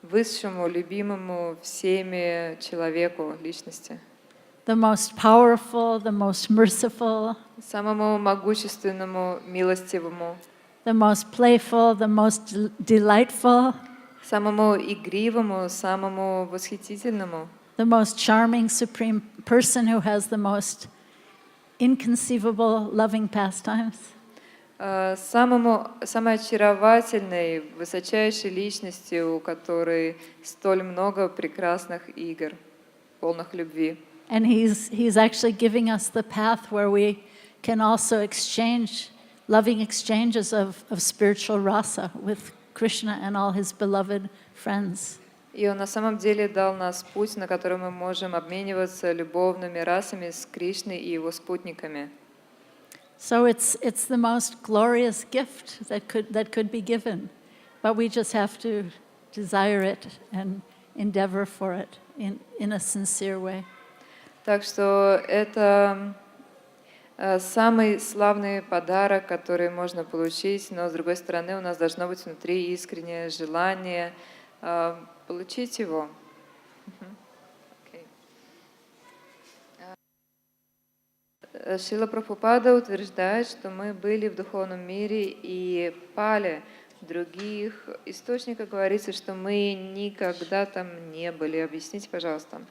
высшему, любимому всеми человеку, личности. The most powerful, the most merciful, Самому могущественному, милостивому, the most playful, the most delightful, самому игривому, самому восхитительному, the most charming, supreme person who has the most inconceivable loving pastimes. самой очаровательной, высочайшей личности, у которой столь много прекрасных игр, полных любви. And he's actually giving us the path where we can also exchange loving exchanges of spiritual rasa with Krishna and all his beloved friends. И он на самом деле дал нас путь, на котором мы можем обмениваться любовными расами с Кришной и его спутниками. So it's the most glorious gift that could be given, but we just have to desire it and endeavor for it in a sincere way. Так что это самый славный подарок, который можно получить, но с другой стороны у нас должно быть внутри искреннее желание получить его. Шрила Прабхупада утверждает, что мы были в духовном мире и пали. В других источниках говорится, что мы никогда там не были. Объясните, пожалуйста.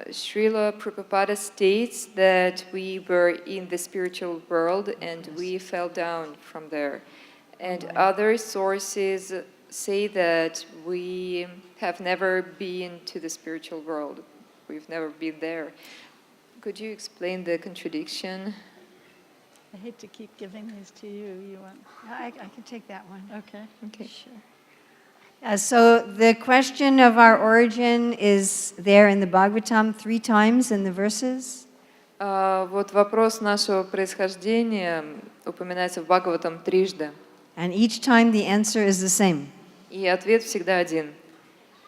Srila Prabhupada states that we were in the spiritual world and we fell down from there. And other sources say that we have never been to the spiritual world. We've never been there. Could you explain the contradiction? I hate to keep giving these to you. You want? I can take that one. Okay. Okay. Sure. So the question of our origin is there in the Bhagavatam 3 times in the verses. Вот вопрос нашего происхождения упоминается в Бхагаватам трижды. And each time the answer is the same. И ответ всегда один.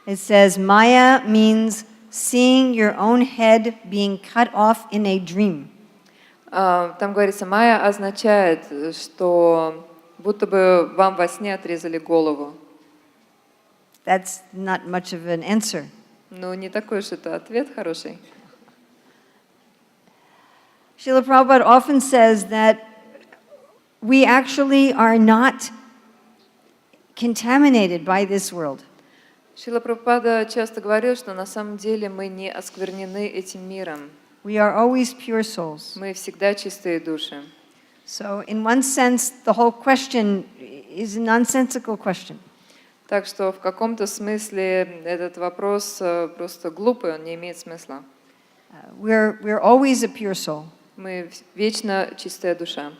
It says, Maya means seeing your own head being cut off in a dream. Там говорится, майя означает, что будто бы вам во сне отрезали голову. That's not much of an answer. Ну, не такой уж это ответ хороший. Srila Prabhupada often says that we actually are not contaminated by this world. Шрила Прабхупада часто говорил, что на самом деле мы не осквернены этим миром. We are always pure souls. Мы всегда чистые души. So in one sense, the whole question is a nonsensical question. Так что в каком-то смысле этот вопрос просто глупый, он не имеет смысла. We're always a pure soul. Мы вечно чистая душа.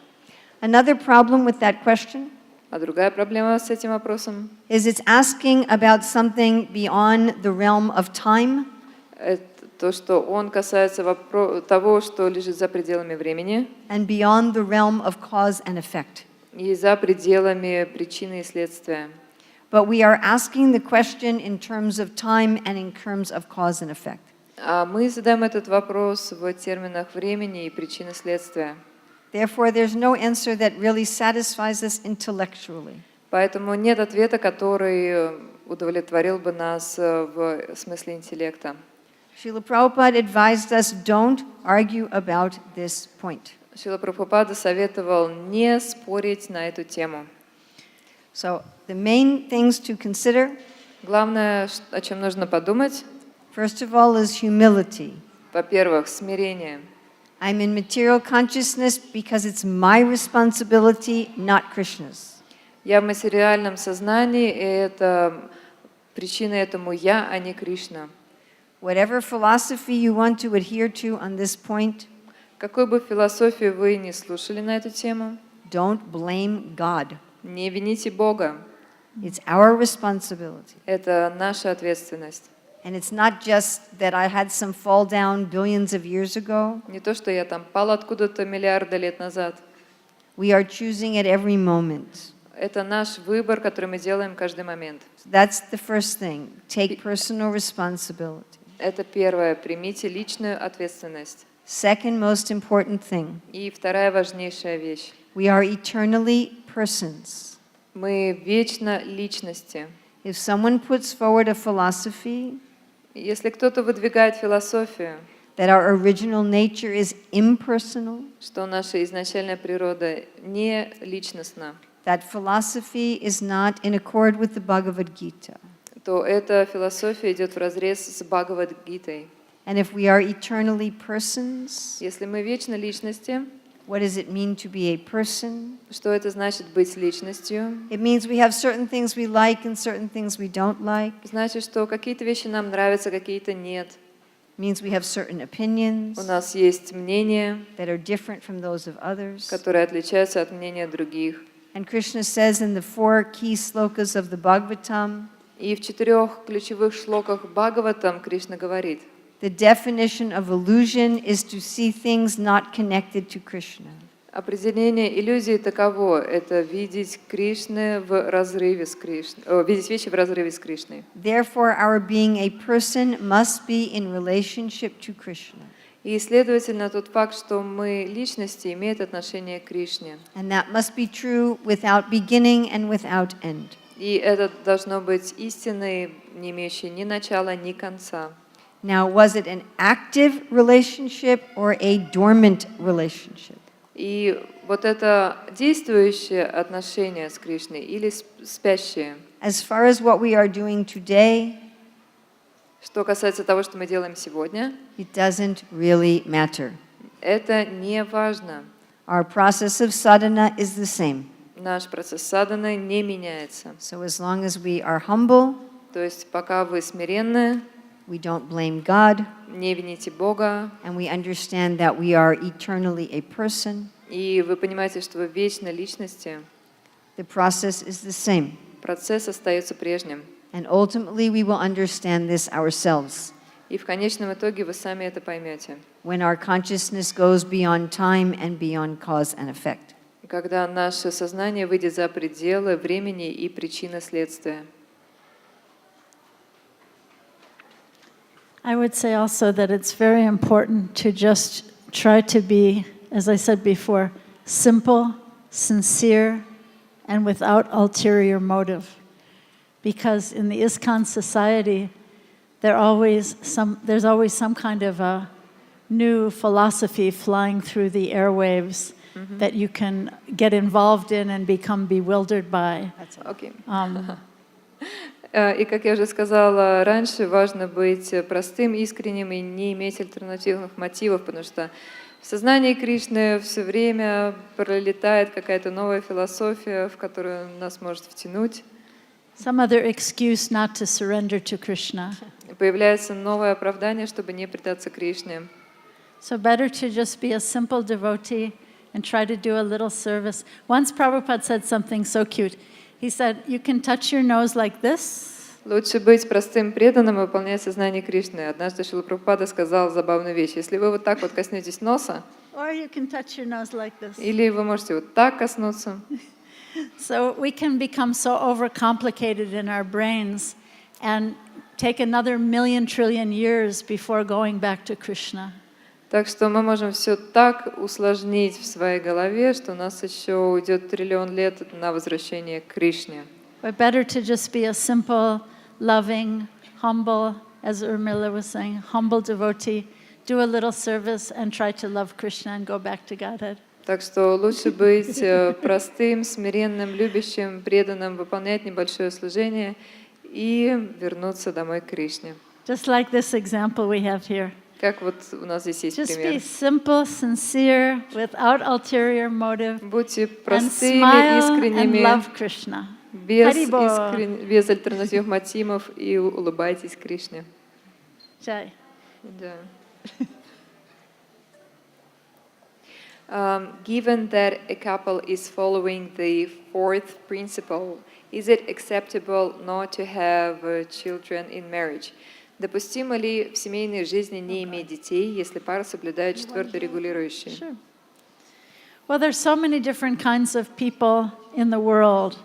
Another problem with that question А другая проблема с этим вопросом is it's asking about something beyond the realm of time. это то, что он касается того, что лежит за пределами времени And beyond the realm of cause and effect. и за пределами причины и следствия. But we are asking the question in terms of time and in terms of cause and effect. А мы задаем этот вопрос в терминах времени и причины следствия. Therefore, there's no answer that really satisfies us intellectually. Поэтому нет ответа, который удовлетворил бы нас в смысле интеллекта. Srila Prabhupada advised us, don't argue about this point. Шрила Прабхупада советовал не спорить на эту тему. So, the main things to consider, Главное, о чем нужно подумать, first of all, is humility. во-первых, смирение. I'm in material consciousness because it's my responsibility, not Krishna's. Я в материальном сознании, и это причина этому я, а не Кришна. Whatever philosophy you want to adhere to on this point, Какой бы философию вы ни слушали на эту тему, don't blame God. не вините Бога. It's our responsibility. Это наша ответственность. And it's not just that I had some fall down billions of years ago. Не то, что я там пал откуда-то миллиарды лет назад. We are choosing at every moment. Это наш выбор, который мы делаем каждый момент. So that's the first thing. Take personal responsibility. Это первое. Примите личную ответственность. Second most important thing. И вторая важнейшая вещь. We are eternally persons. Мы вечно личности. If someone puts forward a philosophy Если кто-то выдвигает философию, that our original nature is impersonal, что наша изначальная природа не личностна, that philosophy is not in accord with the Bhagavad Gita. то эта философия идет вразрез с Бхагавад-гитой. And if we are eternally persons, Если мы вечно личности, what does it mean to be a person? что это значит быть личностью? It means we have certain things we like and certain things we don't like. Значит, что какие-то вещи нам нравятся, какие-то нет. It means we have certain opinions У нас есть мнения, that are different from those of others. которые отличаются от мнения других. And Krishna says in the 4 key slokas of the Bhagavatam, И в 4 ключевых шлоках Бхагаватам Кришна говорит, the definition of illusion is to see things not connected to Krishna. определение иллюзии таково: это видеть Кришны в разрыве с Кришной, видеть вещи в разрыве с Кришной. Therefore, our being a person must be in relationship to Krishna. И, следовательно, тот факт, что мы личности, имеет отношение к Кришне. And that must be true without beginning and without end. И это должно быть истиной, не имеющей ни начала, ни конца. Now, was it an active relationship or a dormant relationship? И вот это действующее отношение с Кришной или спящее, As far as what we are doing today, что касается того, что мы делаем сегодня, it doesn't really matter. это не важно. Our process of sadhana is the same. Наш процесс садханы не меняется. So as long as we are humble, То есть пока вы смиренны, we don't blame God, не вините Бога, and we understand that we are eternally a person, и вы понимаете, что вы вечно личности, the process is the same. процесс остается прежним. And ultimately we will understand this ourselves. И в конечном итоге вы сами это поймете. When our consciousness goes beyond time and beyond cause and effect. Когда наше сознание выйдет за пределы времени и причины следствия. I would say also that it's very important to just try to be, as I said before, simple, sincere, and without ulterior motive. Because in the ISKCON society, there's always some kind of a new philosophy flying through the airwaves that you can get involved in and become bewildered by. Okay. И, как я уже сказала раньше, важно быть простым, искренним и не иметь альтернативных мотивов, потому что в сознании Кришны все время пролетает какая-то новая философия, в которую нас может втянуть. Some other excuse not to surrender to Krishna. Появляется новое оправдание, чтобы не предаться Кришне. So better to just be a simple devotee and try to do a little service. Once Prabhupada said something so cute. He said, you can touch your nose like this. Лучше быть простым преданным и выполнять сознание Кришны. Однажды Шрила Прабхупада сказал забавную вещь. Если вы вот так вот коснетесь носа, Or you can touch your nose like this. или вы можете вот так коснуться. So we can become so overcomplicated in our brains and take another 1,000,000 trillion years before going back to Krishna. Так что мы можем все так усложнить в своей голове, что у нас еще уйдет триллион лет на возвращение к Кришне. But better to just be a simple, loving, humble, as Urmila was saying, humble devotee, do a little service and try to love Krishna and go back to Godhead. Так что лучше быть простым, смиренным, любящим, преданным, выполнять небольшое служение и вернуться домой к Кришне. Just like this example we have here. Как вот у нас здесь есть Just be пример. simple, sincere, without ulterior motive, Будьте and простыми, smile and искренними, love Krishna. без Харибо. без альтернативных мотивов и улыбайтесь Кришне. Jai. Да. Given that a couple is following the fourth principle, is it acceptable not to have children in marriage? Допустимо ли в семейной жизни не иметь детей, если пара соблюдает четвертый регулирующий? Sure. Well, there's so many different kinds of people in the world,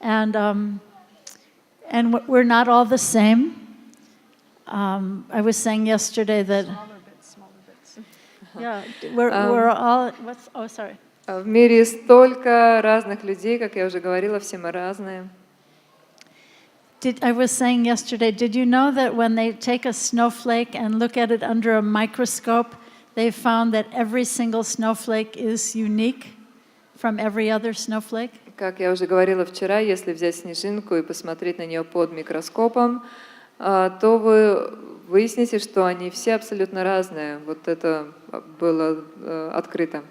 and we're not all the same. I was saying yesterday that yeah, we're all. What's? Oh, sorry. В мире столько разных людей, как я уже говорила, все мы разные. I was saying yesterday, did you know that when they take a snowflake and look at it under a microscope, they found that every single snowflake is unique from every other snowflake? Как я уже говорила вчера, если взять снежинку и посмотреть на нее под микроскопом, то вы выясните, что они все абсолютно разные. Вот это было открыто.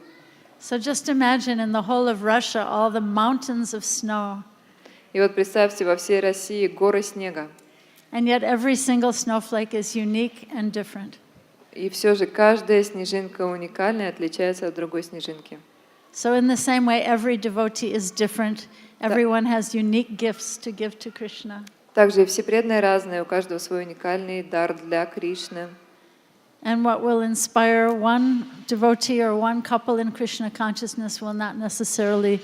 So just imagine in the whole of Russia all the mountains of snow. И вот представьте, во всей России горы снега. And yet every single snowflake is unique and different. И все же каждая снежинка уникальна и отличается от другой снежинки. So in the same way, every devotee is different. Everyone has unique gifts to give to Krishna. Также и все преданные разные, у каждого свой уникальный дар для Кришны. And what will inspire one devotee or one couple in Krishna consciousness will not necessarily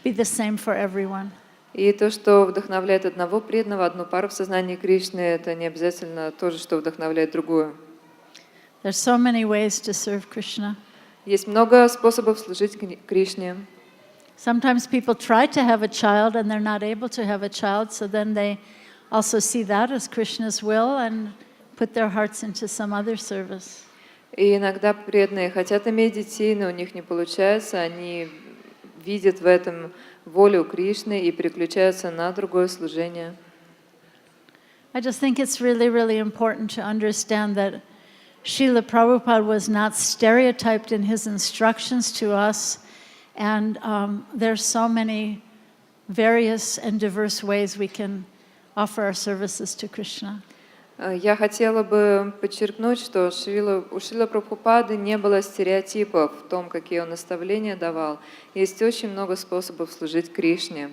be the same for everyone. И то, что вдохновляет одного преданного, одну пару в сознании Кришны, это не обязательно то же, что вдохновляет другую. There's so many ways to serve Krishna. Есть много способов служить Кришне. Sometimes people try to have a child and they're not able to have a child, so then they also see that as Krishna's will and put their hearts into some other service. И иногда преданные хотят иметь детей, но у них не получается, они видят в этом волю Кришны и переключаются на другое служение. I just think it's really, really important to understand that Srila Prabhupada was not stereotyped in his instructions to us, and there's so many various and diverse ways we can offer our services to Krishna. Я хотела бы подчеркнуть, что у Шрила Прабхупады не было стереотипов в том, какие он наставления давал. Есть очень много способов служить Кришне.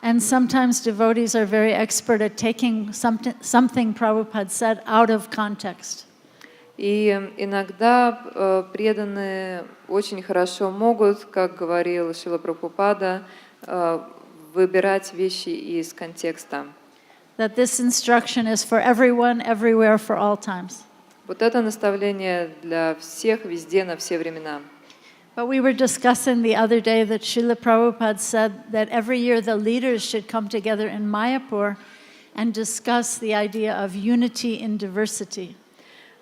And sometimes devotees are very expert at taking something Prabhupada said out of context. И иногда преданные очень хорошо могут, как говорил Шрила Прабхупада, выбирать вещи из контекста. That this instruction is for everyone, everywhere, for all times. Вот это наставление для всех, везде, на все времена. But we were discussing the other day that Srila Prabhupada said that every year the leaders should come together in Mayapur and discuss the idea of unity in diversity.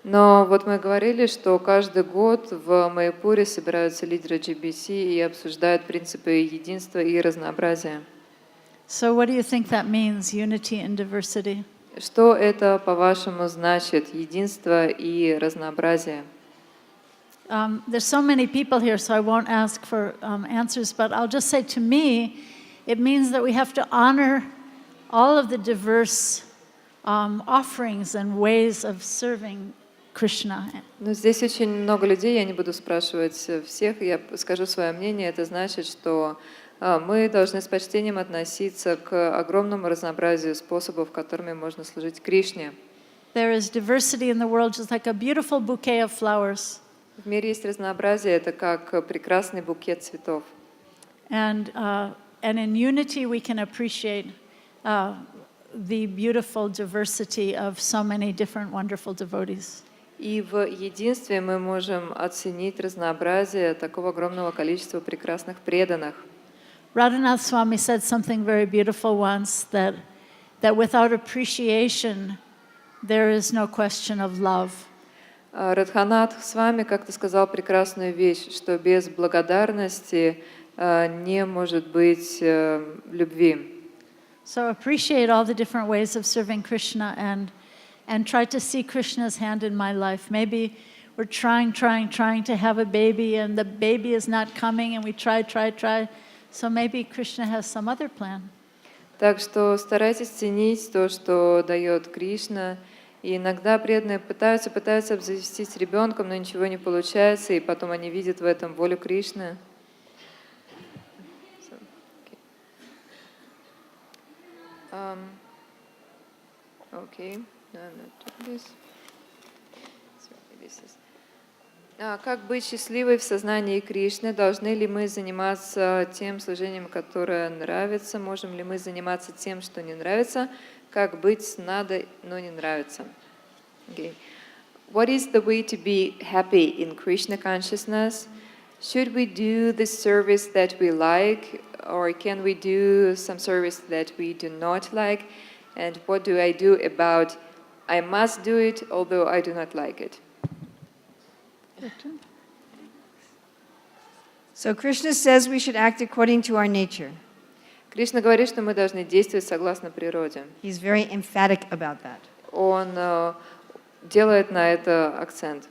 Но вот мы говорили, что каждый год в Майяпуре собираются лидеры GBC и обсуждают принципы единства и разнообразия. So what do you think that means, unity and diversity? Что это, по-вашему, значит, единство и разнообразие? There's so many people here, so I won't ask for answers, but I'll just say to me, it means that we have to honor all of the diverse offerings and ways of serving Krishna. Ну, здесь очень много людей, я не буду спрашивать всех, я скажу свое мнение. Это значит, что мы должны с почтением относиться к огромному разнообразию способов, которыми можно служить Кришне. There is diversity in the world, just like a beautiful bouquet of flowers. В мире есть разнообразие, это как прекрасный букет цветов. And in unity we can appreciate the beautiful diversity of so many different wonderful devotees. И в единстве мы можем оценить разнообразие такого огромного количества прекрасных преданных. Radhanath Swami said something very beautiful once, that without appreciation, there is no question of love. Радханат с вами как-то сказал прекрасную вещь, что без благодарности не может быть любви. So appreciate all the different ways of serving Krishna and try to see Krishna's hand in my life. Maybe we're trying to have a baby and the baby is not coming and we try. So maybe Krishna has some other plan. Так что старайтесь ценить то, что дает Кришна. И иногда преданные пытаются обзавестись ребенком, но ничего не получается, и потом они видят в этом волю Кришны. Okay. Как быть счастливой в сознании Кришны? Должны ли мы заниматься тем служением, которое нравится? Можем ли мы заниматься тем, что не нравится? Как быть надо, но не нравится? Okay. What is the way to be happy in Krishna consciousness? Should we do the service that we like, or can we do some service that we do not like? And what do I do about I must do it, although I do not like it? So Krishna says we should act according to our nature. Кришна говорит, что мы должны действовать согласно природе. He's very emphatic about that. Он делает на это акцент.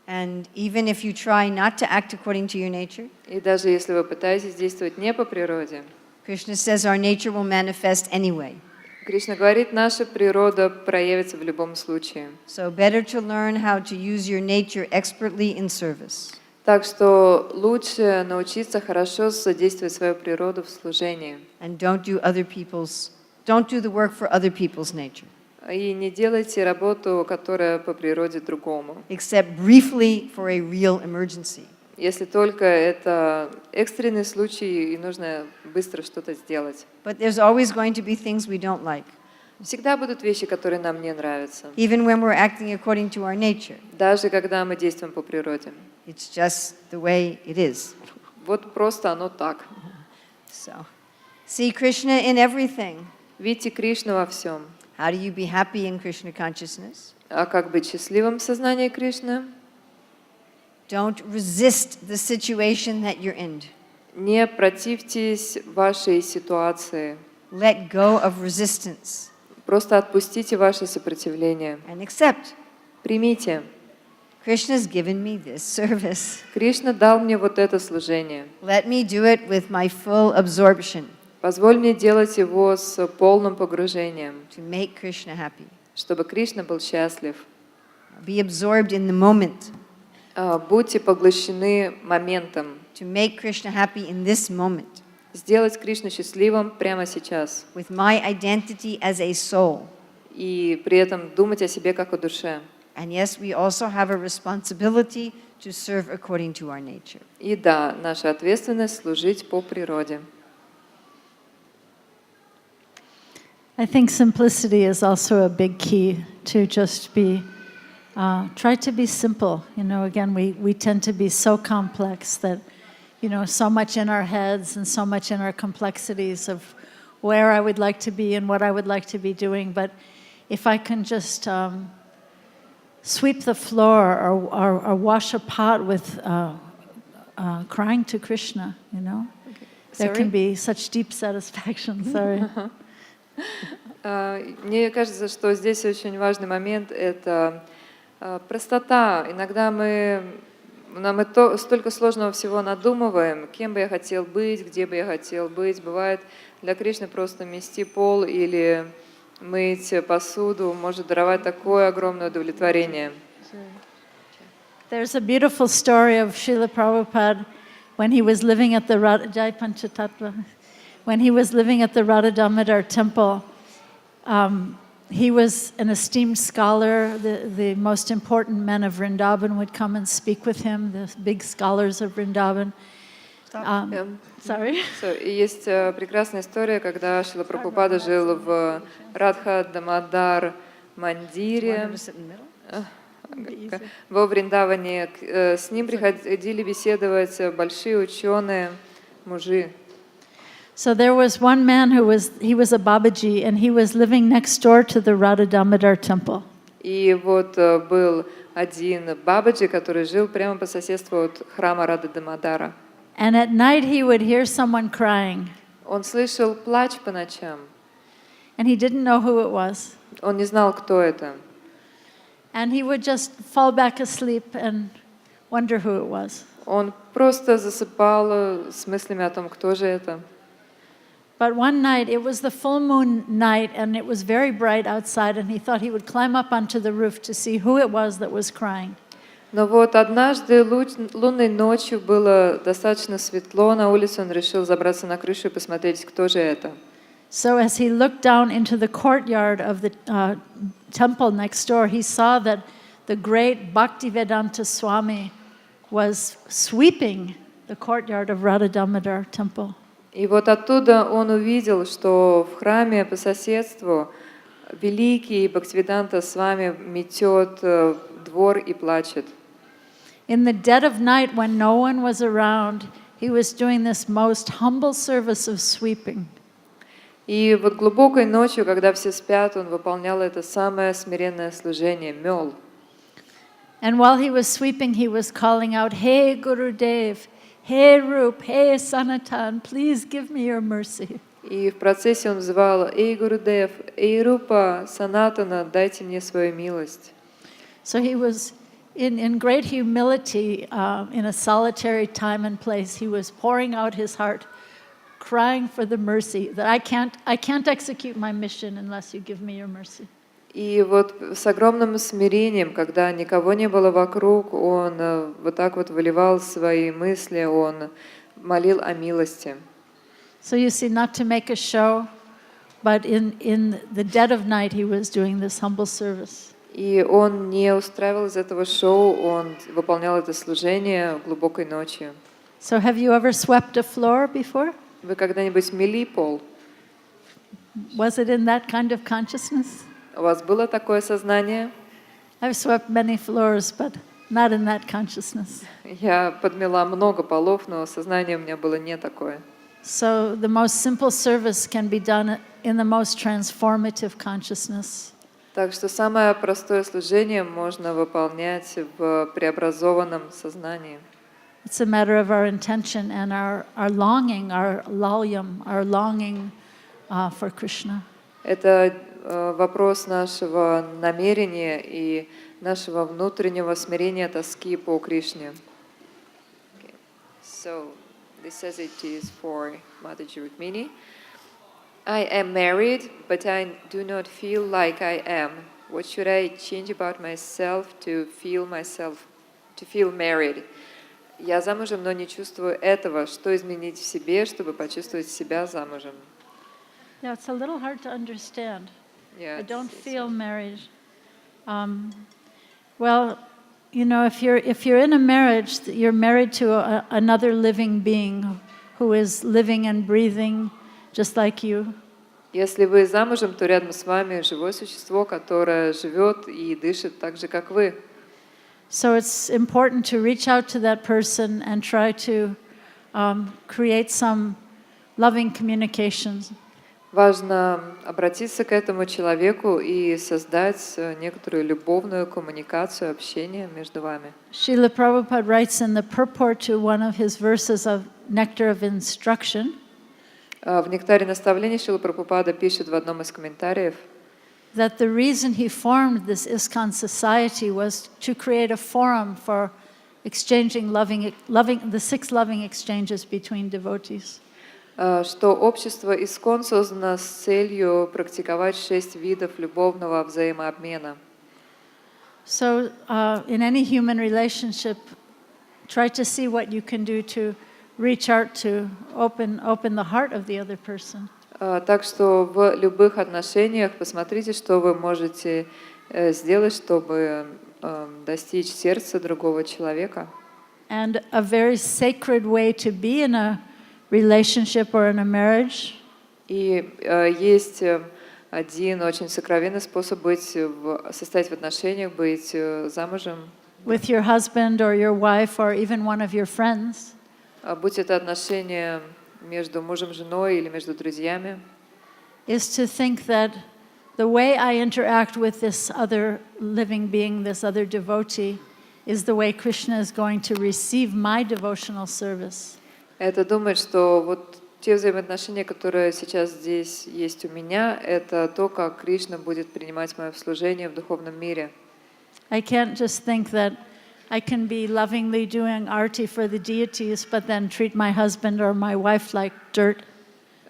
And even if you try not to act according to your nature, И даже если вы пытаетесь действовать не по природе, Krishna says our nature will manifest anyway. Кришна говорит, наша природа проявится в любом случае. So better to learn how to use your nature expertly in service. Так что лучше научиться хорошо содействовать свою природу в служении. And don't do the work for other people's nature. И не делайте работу, которая по природе другому. Except briefly for a real emergency. Если только это экстренный случай и нужно быстро что-то сделать. But there's always going to be things we don't like. Всегда будут вещи, которые нам не нравятся. Even when we're acting according to our nature. Даже когда мы действуем по природе. It's just the way it is. Вот просто оно так. So, see Krishna in everything. Видите Кришну во всем. How do you be happy in Krishna consciousness? А как быть счастливым в сознании Кришны? Don't resist the situation that you're in. Не противьтесь вашей ситуации. Let go of resistance. Просто отпустите ваше сопротивление. And accept. Примите. Krishna's given me this service. Кришна дал мне вот это служение. Let me do it with my full absorption. Позволь мне делать его с полным погружением, To make Krishna happy. чтобы Кришна был счастлив. Be absorbed in the moment. Будьте поглощены моментом. To make Krishna happy in this moment. Сделать Кришну счастливым прямо сейчас. With my identity as a soul. И при этом думать о себе как о душе. And yes, we also have a responsibility to serve according to our nature. И да, наша ответственность служить по природе. I think simplicity is also a big key to just be, try to be simple. You know, again, we tend to be so complex that, you know, so much in our heads and so much in our complexities of where I would like to be and what I would like to be doing. But if I can just sweep the floor or wash a pot with crying to Krishna, you know, there can be such deep satisfaction. Sorry. Мне кажется, что здесь очень важный момент – это простота. Иногда мы столько сложного всего надумываем, кем бы я хотел быть, где бы я хотел быть. Бывает для Кришны просто мести пол или мыть посуду может даровать такое огромное удовлетворение. There's a beautiful story of Srila Prabhupada when he was living at the Jai Panchatattva. When he was living at the Radha Damodar temple, he was an esteemed scholar. The most important men of Vrindavan would come and speak with him, the big scholars of Vrindavan. Sorry? Есть прекрасная история, когда Шрила Прабхупада жил в Радха Дамодар Мандире. Во Вриндаване с ним приходили беседовать большие ученые, мужи. So there was one man he was a Babaji, and he was living next door to the Radha Damodar temple. И вот был один бабаджи, который жил прямо по соседству от храма Рады Дамодара. And at night he would hear someone crying, Он слышал плач по ночам. and he didn't know who it was. Он не знал, кто это. And he would just fall back asleep and wonder who it was. Он просто засыпал с мыслями о том, кто же это. But one night, it was the full moon night, and it was very bright outside, and he thought he would climb up onto the roof to see who it was that was crying. Но вот однажды лунной ночью было достаточно светло на улице, он решил забраться на крышу и посмотреть, кто же это. So as he looked down into the courtyard of the temple next door, he saw that the great Bhaktivedanta Swami was sweeping the courtyard of Radha Damodar temple. И вот оттуда он увидел, что в храме по соседству великий Бхактивиданта с вами метет двор и плачет. In the dead of night, when no one was around, he was doing this most humble service of sweeping. И вот глубокой ночью, когда все спят, он выполнял это самое смиренное служение, мел. And while he was sweeping, he was calling out, "Hey Gurudev, hey Rup, hey Sanatan, please give me your mercy." И в процессе он взывал: «Эй, Гурудев, эй, Рупа, Санатана, дайте мне свою милость». So he was in great humility, in a solitary time and place, he was pouring out his heart, crying for the mercy that I can't execute my mission unless you give me your mercy. И вот с огромным смирением, когда никого не было вокруг, он вот так вот выливал свои мысли, он молил о милости. So you see, not to make a show, but in the dead of night, he was doing this humble service. И он не устраивал из этого шоу, он выполнял это служение глубокой ночью. So have you ever swept a floor before? Вы когда-нибудь мели пол? Was it in that kind of consciousness? У вас было такое сознание? I've swept many floors, but not in that consciousness. Я подмела много полов, но сознание у меня было не такое. So the most simple service can be done in the most transformative consciousness. Так что самое простое служение можно выполнять в преобразованном сознании. It's a matter of our intention and our longing, our lalyam, our longing for Krishna. Это вопрос нашего намерения и нашего внутреннего смирения, тоски по Кришне. Okay. So this as it is for Mathaji Rukmini. I am married, but I do not feel like I am. What should I change about myself to feel married? Я замужем, но не чувствую этого. Что изменить в себе, чтобы почувствовать себя замужем? Yeah, it's a little hard to understand. Yeah, I don't feel married. Well, you know, if you're in a marriage, you're married to another living being who is living and breathing just like you. Если вы замужем, то рядом с вами живое существо, которое живет и дышит так же, как вы. So it's important to reach out to that person and try to create some loving communications. Важно обратиться к этому человеку и создать некоторую любовную коммуникацию, общение между вами. Srila Prabhupada writes in the purport to one of his verses of Nectar of Instruction. В «Нектаре наставлений» Шрила Прабхупада пишет в одном из комментариев, that the reason he formed this ISKCON society was to create a forum for exchanging the 6 loving exchanges between devotees. Что общество ИСККОН создано с целью практиковать 6 видов любовного взаимообмена. So in any human relationship, try to see what you can do to reach out to open the heart of the other person. Так что в любых отношениях посмотрите, что вы можете сделать, чтобы достичь сердца другого человека. And a very sacred way to be in a relationship or in a marriage И есть один очень сокровенный способ состоять в отношениях, быть замужем. with your husband or your wife or even one of your friends, Будь это отношения между мужем и женой или между друзьями, is to think that the way I interact with this other living being, this other devotee, is the way Krishna is going to receive my devotional service. это думать, что вот те взаимоотношения, которые сейчас здесь есть у меня, это то, как Кришна будет принимать мое служение в духовном мире. I can't just think that I can be lovingly doing arti for the deities, but then treat my husband or my wife like dirt.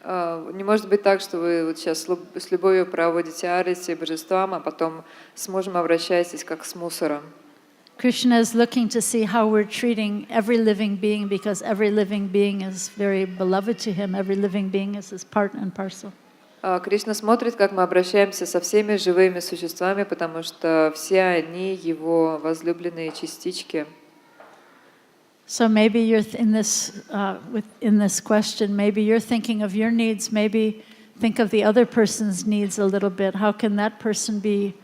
Не может быть так, что вы вот сейчас с любовью проводите арити божествам, а потом с мужем обращаетесь как с мусором. Krishna is looking to see how we're treating every living being, because every living being is very beloved to him. Every living being is his part and parcel. Кришна смотрит, как мы обращаемся со всеми живыми существами, потому что все они его возлюбленные частички. So maybe you're in this question, maybe you're thinking of your needs, maybe think of the other person's needs a little bit. How can that person be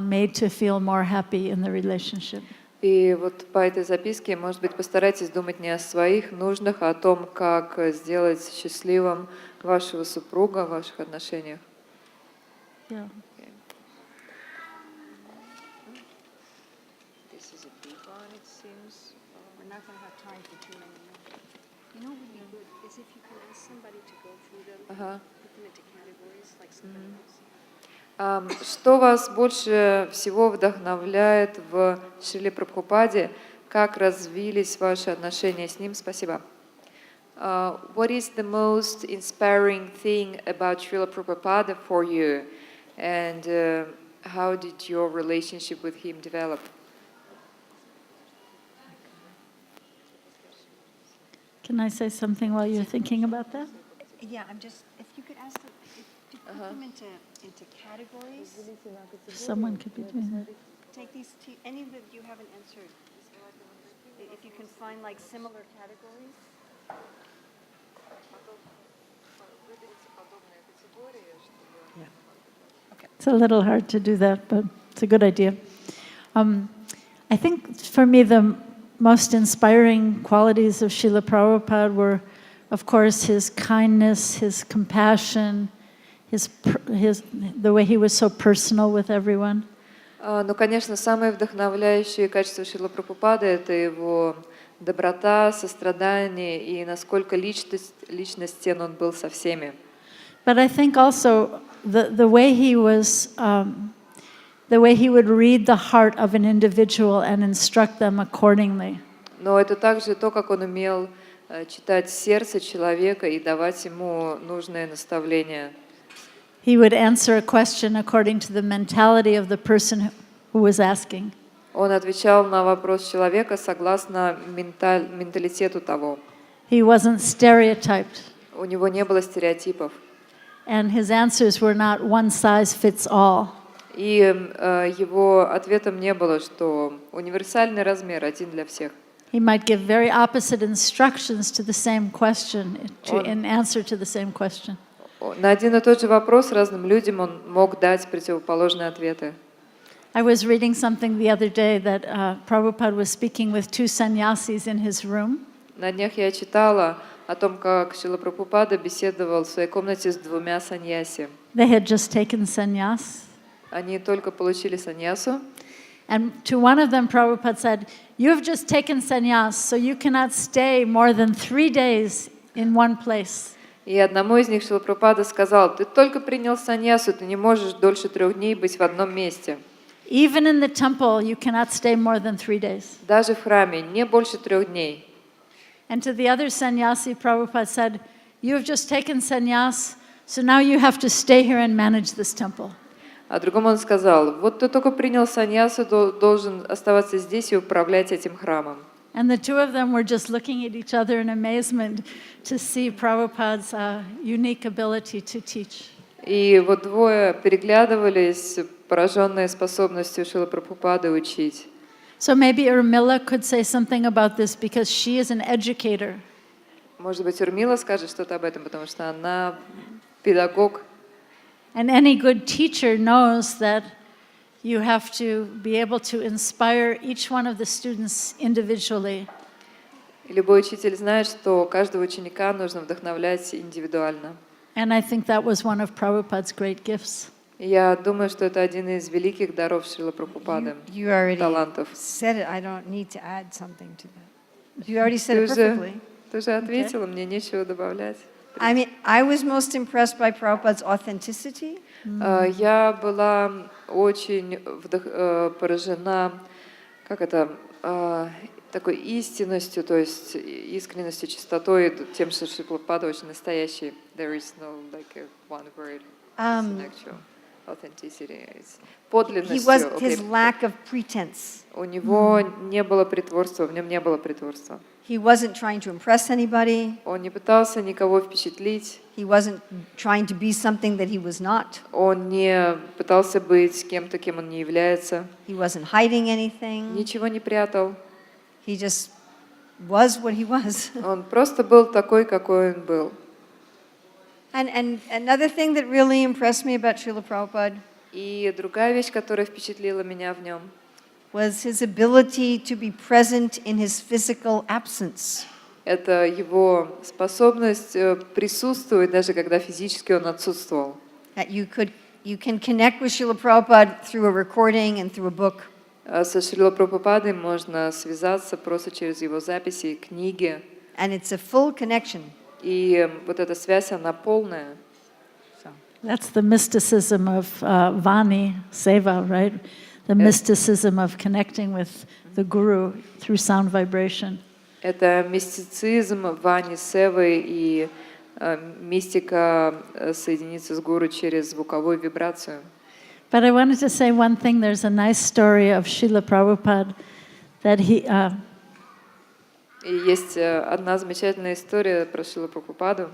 made to feel more happy in the relationship? И вот по этой записке, может быть, постарайтесь думать не о своих нуждах, а о том, как сделать счастливым вашего супруга в ваших отношениях. Yeah. This is a big one, it seems. We're not going to have time for too many more. You know what would be good is if you can ask somebody to go through them, put them into categories like somebody else. Что вас больше всего вдохновляет в Шриле Прабхупаде? Как развились ваши отношения с ним? Спасибо. What is the most inspiring thing about Srila Prabhupada for you? And how did your relationship with him develop? Can I say something while you're thinking about that? Yeah, I'm just, if you could ask them, to put them into categories. Someone could be doing that. Take these two, any that you haven't answered. If you can find like similar categories. It's a little hard to do that, but it's a good idea. I think for me the most inspiring qualities of Srila Prabhupada were, of course, his kindness, his compassion, the way he was so personal with everyone. Ну, конечно, самые вдохновляющие качества Шрилы Прабхупады — это его доброта, сострадание и насколько личностен он был со всеми. But I think also the way he was, the way he would read the heart of an individual and instruct them accordingly. Но это также то, как он умел читать сердце человека и давать ему нужные наставления. He would answer a question according to the mentality of the person who was asking. Он отвечал на вопрос человека согласно менталитету того. He wasn't stereotyped. У него не было стереотипов. And his answers were not one size fits all. И его ответом не было, что универсальный размер один для всех. He might give very opposite instructions to the same question, in answer to the same question. На один и тот же вопрос разным людям он мог дать противоположные ответы. I was reading something the other day that Prabhupada was speaking with two sannyasis in his room. На днях я читала о том, как Шрила Прабхупада беседовал в своей комнате с двумя саньяси. They had just taken sannyas. Они только получили саньясу. And to one of them, Prabhupada said, "You have just taken sannyas, so you cannot stay more than 3 days in one place." И одному из них Шрила Прабхупада сказал: «Ты только принял саньясу, ты не можешь дольше 3 дней быть в одном месте. Even in the temple, you cannot stay more than 3 days. Даже в храме не больше 3 дней». And to the other sannyasi, Prabhupada said, "You have just taken sannyas, so now you have to stay here and manage this temple." А другому он сказал: «Вот ты только принял саньясу, должен оставаться здесь и управлять этим храмом». And the two of them were just looking at each other in amazement to see Prabhupada's unique ability to teach. И вот двое переглядывались, пораженные способностью Шрилы Прабхупады учить. So maybe Urmila could say something about this because she is an educator. Может быть, Урмила скажет что-то об этом, потому что она педагог. And any good teacher knows that you have to be able to inspire each one of the students individually. И любой учитель знает, что каждого ученика нужно вдохновлять индивидуально. And I think that was one of Prabhupada's great gifts. И я думаю, что это один из великих даров Шрилы Прабхупады, You already талантов. said it. I don't need to add something to that. You already said it perfectly. Ты уже ответила, мне нечего добавлять. I mean, I was most impressed by Prabhupada's authenticity. Я была очень поражена, как это, такой истинностью, то есть искренностью, чистотой, тем, что Шрила Прабхупада очень настоящий. There is no like one word. It's an actual authenticity. It's подлинностью. His lack of pretense. У него не было притворства, в нем не было притворства. He wasn't trying to impress anybody. Он не пытался никого впечатлить. He wasn't trying to be something that he was not. Он не пытался быть кем-то, кем он не является. He wasn't hiding anything. Ничего не прятал. He just was what he was. Он просто был такой, какой он был. And another thing that really impressed me about Srila Prabhupada И другая вещь, которая впечатлила меня в нем, was his ability to be present in his physical absence. это его способность присутствовать, даже когда физически он отсутствовал. That you can connect with Srila Prabhupada through a recording and through a book. Со Шрилой Прабхупадой можно связаться просто через его записи, книги. And it's a full connection. И вот эта связь, она полная. That's the mysticism of Vani Seva, right? The mysticism of connecting with the Guru through sound vibration. Это мистицизм Вани Севы и мистика соединиться с гуру через звуковую вибрацию. But I wanted to say one thing. There's a nice story of Srila Prabhupada that he. И есть одна замечательная история про Шрилу Прабхупаду.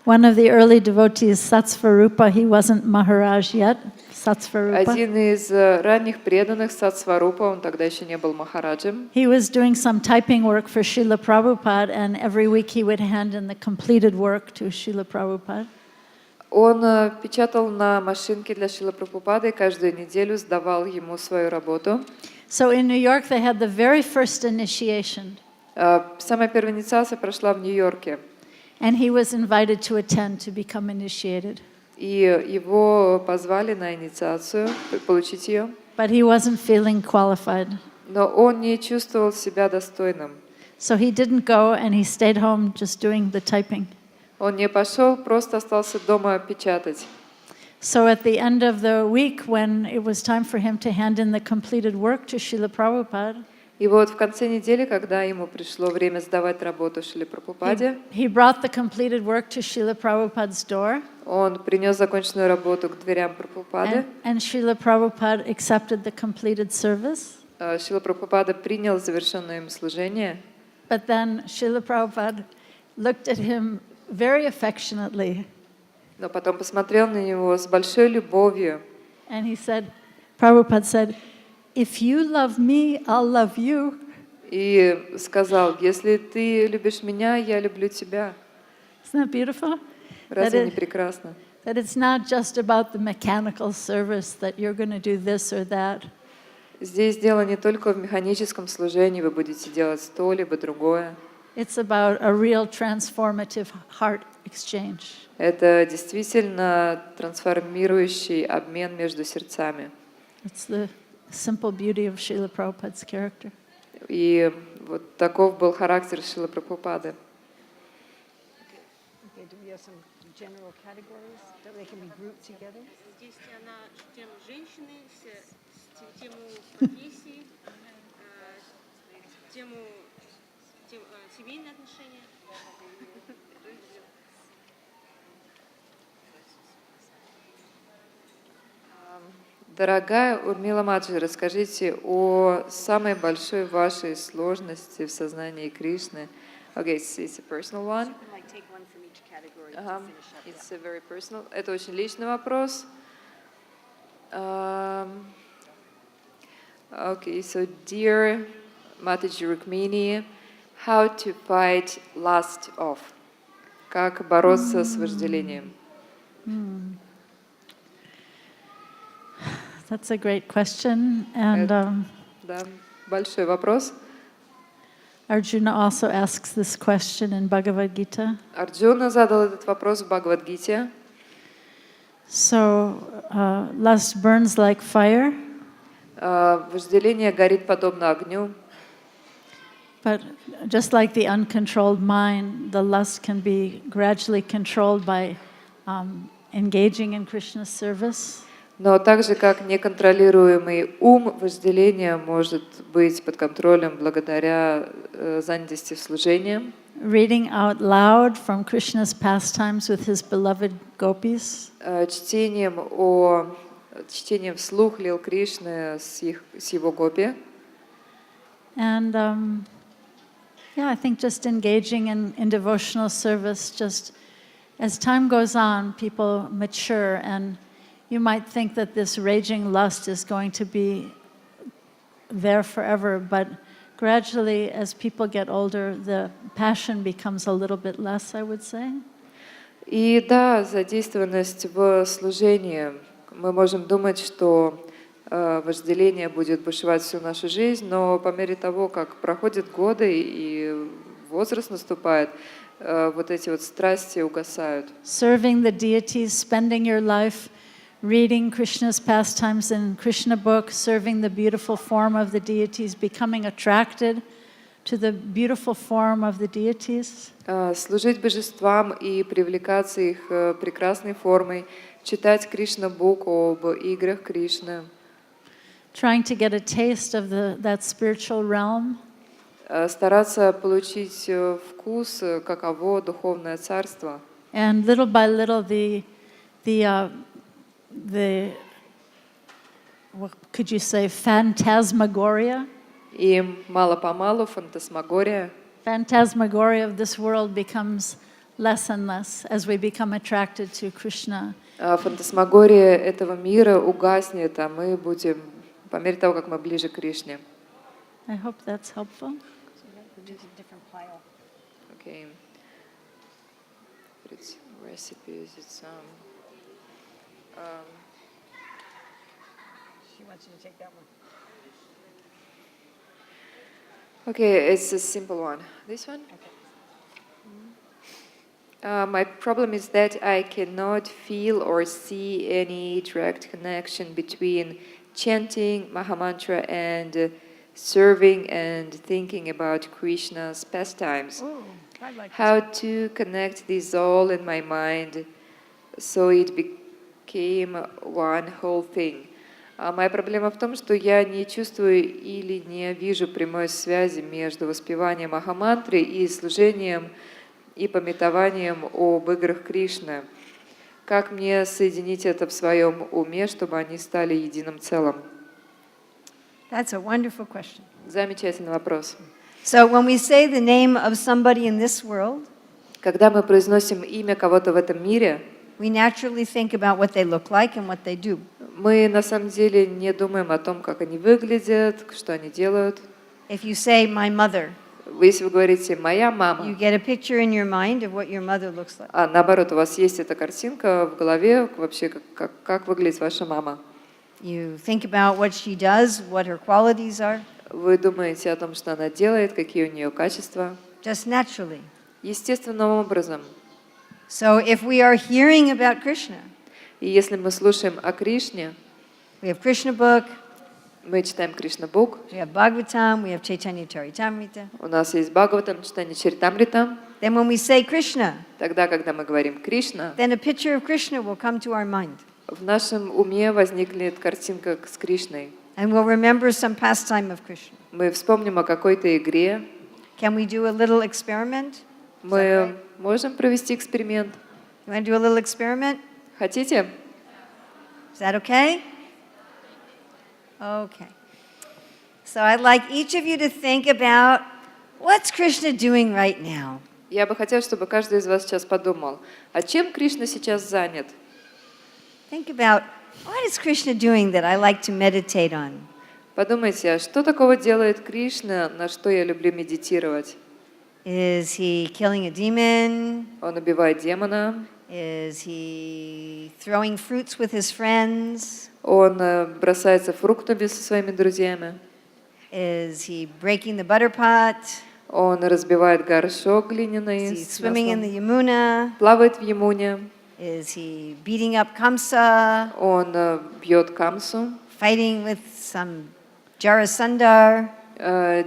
One of the early devotees, Satsvarupa, he wasn't Maharaj yet. Satsvarupa. Один из ранних преданных, Сатсварупа, он тогда еще не был махараджем. He was doing some typing work for Srila Prabhupada, and every week he would hand in the completed work to Srila Prabhupada. Он печатал на машинке для Шрилы Прабхупады и каждую неделю сдавал ему свою работу. So in New York they had the very first initiation. Самая первая инициация прошла в Нью-Йорке. And he was invited to attend to become initiated. И его позвали на инициацию, получить ее. But he wasn't feeling qualified. Но он не чувствовал себя достойным. So he didn't go and he stayed home just doing the typing. Он не пошел, просто остался дома печатать. So at the end of the week, when it was time for him to hand in the completed work to Srila Prabhupada, И вот в конце недели, когда ему пришло время сдавать работу Шриле Прабхупаде, he brought the completed work to Srila Prabhupada's door. он принес законченную работу к дверям Прабхупады. And Srila Prabhupada accepted the completed service. Шрила Прабхупада принял завершенное им служение. But then Srila Prabhupada looked at him very affectionately. Но потом посмотрел на него с большой любовью. And he said, Prabhupada said, if you love me, I'll love you. И сказал, если ты любишь меня, я люблю тебя. Isn't that beautiful? Разве не прекрасно? That it's not just about the mechanical service that you're going to do this or that. Здесь дело не только в механическом служении, вы будете делать то, либо другое. It's about a real transformative heart exchange. Это действительно трансформирующий обмен между сердцами. It's the simple beauty of Srila Prabhupada's character. И вот таков был характер Шрилы Прабхупады. Okay, do we have some general categories that they can be grouped together? Здесь она тему женщины, тему профессии, тему семейные отношения. Дорогая Урмила Матаджи, расскажите о самой большой вашей сложности в сознании Кришны. Okay, it's a personal one. It's a very personal. Это очень личный вопрос. Okay, so dear Mataji Rukmini, how to fight lust of? Как бороться с вожделением? That's a great question. And Да, большой вопрос. Arjuna also asks this question in Bhagavad Gita. Арджуна задал этот вопрос в Бхагавад-гите. So, lust burns like fire, Вожделение горит подобно огню. but just like the uncontrolled mind, the lust can be gradually controlled by engaging in Krishna's service. Но так же, как неконтролируемый ум, вожделение может быть под контролем благодаря занятости в служении. Reading out loud from Krishna's pastimes with his beloved gopis. Чтением вслух лил Кришны с его гопи. And yeah, I think just engaging in devotional service, just as time goes on, people mature, and you might think that this raging lust is going to be there forever, but gradually, as people get older, the passion becomes a little bit less, I would say. И да, задействованность в служении. Мы можем думать, что вожделение будет бушевать всю нашу жизнь, но по мере того, как проходят годы и возраст наступает, вот эти вот страсти угасают. Serving the deities, spending your life reading Krishna's pastimes in Krishna book, serving the beautiful form of the deities, becoming attracted to the beautiful form of the deities. Служить божествам и привлекаться их прекрасной формой, читать Кришна-бук об играх Кришны. Trying to get a taste of that spiritual realm. Стараться получить вкус, каково духовное царство. And little by little, the what could you say, phantasmagoria? И мало-помалу фантасмагория. Phantasmagoria of this world becomes less and less as we become attracted to Krishna. Фантасмагория этого мира угаснет, а мы будем по мере того, как мы ближе к Кришне. I hope that's helpful. Okay. Recipes. It's She wants you to take that one. Okay, it's a simple one. This one? My problem is that I cannot feel or see any direct connection between chanting Mahamantra and serving and thinking about Krishna's pastimes. Ooh, I'd like How to connect this all in my mind so it became one whole thing. Моя проблема в том, что я не чувствую или не вижу прямой связи между воспеванием Махамантры и служением и памятованием об играх Кришны. Как мне соединить это в своем уме, чтобы они стали единым целым? That's a wonderful question. Замечательный вопрос. So when we say the name of somebody in this world, Когда мы произносим имя кого-то в этом мире, we naturally think about what they look like and what they do. мы на самом деле не думаем о том, как они выглядят, что они делают. If you say my mother, Если вы говорите «моя you мама», get a picture in your mind of what your mother looks like. а наоборот, у вас есть эта картинка в голове, вообще, как выглядит ваша мама. You think about what she does, what her qualities are, Вы думаете о том, что она делает, какие у нее качества. just naturally. Естественным образом. So if we are hearing about Krishna, И если мы слушаем о Кришне, we have Krishna book, мы читаем Кришна-бук, we have Bhagavatam, we have Chaitanya Charitamrita. у нас есть Бхагаватам, читание Чаритамрита. Then when we say Krishna, Тогда, когда мы говорим Кришна, then a picture of Krishna will come to our mind. в нашем уме возникнет картинка с Кришной. And we'll remember some pastime of Krishna. Мы вспомним о какой-то игре. Can we do a little experiment? Мы можем провести эксперимент. You want to do a little experiment? Хотите? Is that okay? Okay. So I'd like each of you to think about what's Krishna doing right now? Я бы хотела, чтобы каждый из вас сейчас подумал, а чем Кришна сейчас занят? Think about what is Krishna doing that I like to meditate on? Подумайте, а что такого делает Кришна, на что я люблю медитировать? Is he killing a demon? Он убивает демона, Is he throwing fruits with his friends? Он бросается фруктами со своими друзьями. Is he breaking the butter pot? Он разбивает горшок глиняный Is he с swimming in маслом. the Yamuna? Плавает в Ямуне. Is he beating up Kamsa? Он бьет Камсу. Fighting with some Jarasandhar?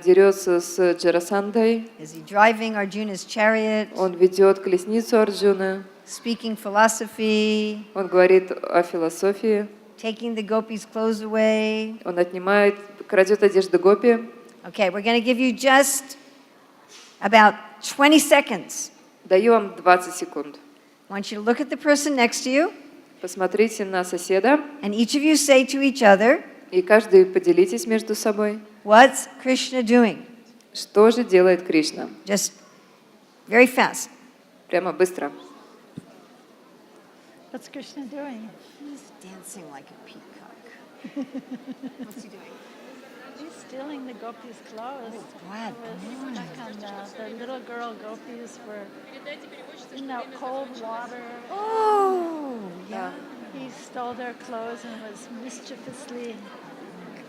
Дерется с Джарасандой. Is he driving Arjuna's chariot? Он ведет колесницу Арджуны. Speaking philosophy? Он говорит о философии. Taking the gopis' clothes away? Он отнимает, крадет одежду гопи. Okay, we're going to give you just about 20 seconds. Даю вам 20 секунд. I want you to look at the person next to you, Посмотрите на соседа, and each of you say to each other, и каждый поделитесь между собой, what's Krishna doing? что же делает Кришна. Just very fast. Прямо быстро. What's Krishna doing? He's dancing like a peacock. What's he doing? He's stealing the gopis' clothes. God. He was stuck on the little girl gopis were in that cold water. Oh, yeah. He stole their clothes and was mischievously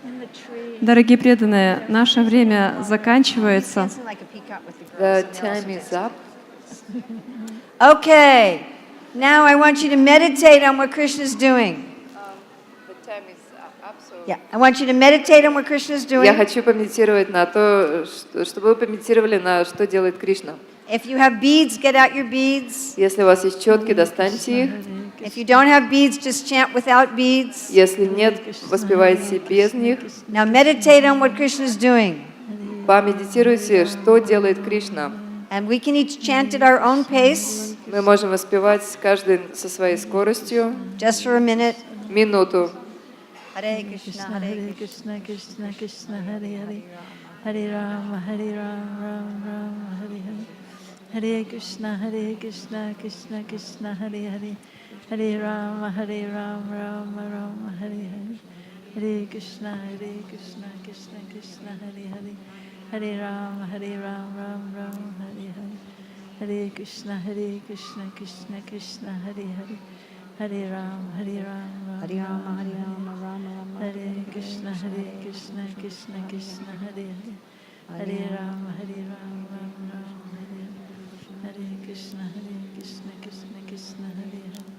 in the tree. Дорогие преданные, наше время заканчивается. Dancing like a peacock with the The girls. and they're time also is up. Okay, now I want you to meditate on what Krishna's doing. The time is up, so... Yeah, I want you to meditate on what Krishna's doing. Я хочу помедитировать на то, чтобы вы помедитировали на что делает Кришна. If you have beads, get out your beads. Если у вас есть четки, достаньте их. If you don't have beads, just chant without beads. Если нет, воспевайте без них. Now meditate on what Krishna's doing. Помедитируйте, что делает Кришна. And we can each chant at our own pace, Мы можем воспевать каждый со своей скоростью. just for a minute. Минуту. Hare Krishna, Hare Krishna, Krishna Krishna, Hare Hare, Hare Rama, Rama, Hare Hare, Hare Krishna, Krishna Krishna, Hare Hare, Hare Rama, Rama, Hare Hare, Hare Krishna, Krishna Krishna, Hare Hare, Hare Rama, Rama, Hare Hare, Hare Krishna, Krishna Krishna, Hare Hare, Hare Rama, Rama, Hare Rama, Hare Rama, Rama Rama. Hare Krishna, Krishna Krishna, Hare Hare, Hare Rama, Rama, Rama, Hare Hare, Hare Krishna, Krishna Krishna, Hare Hare, Hare Rama, Rama, Hare Krishna, Krishna Krishna, Hare Hare,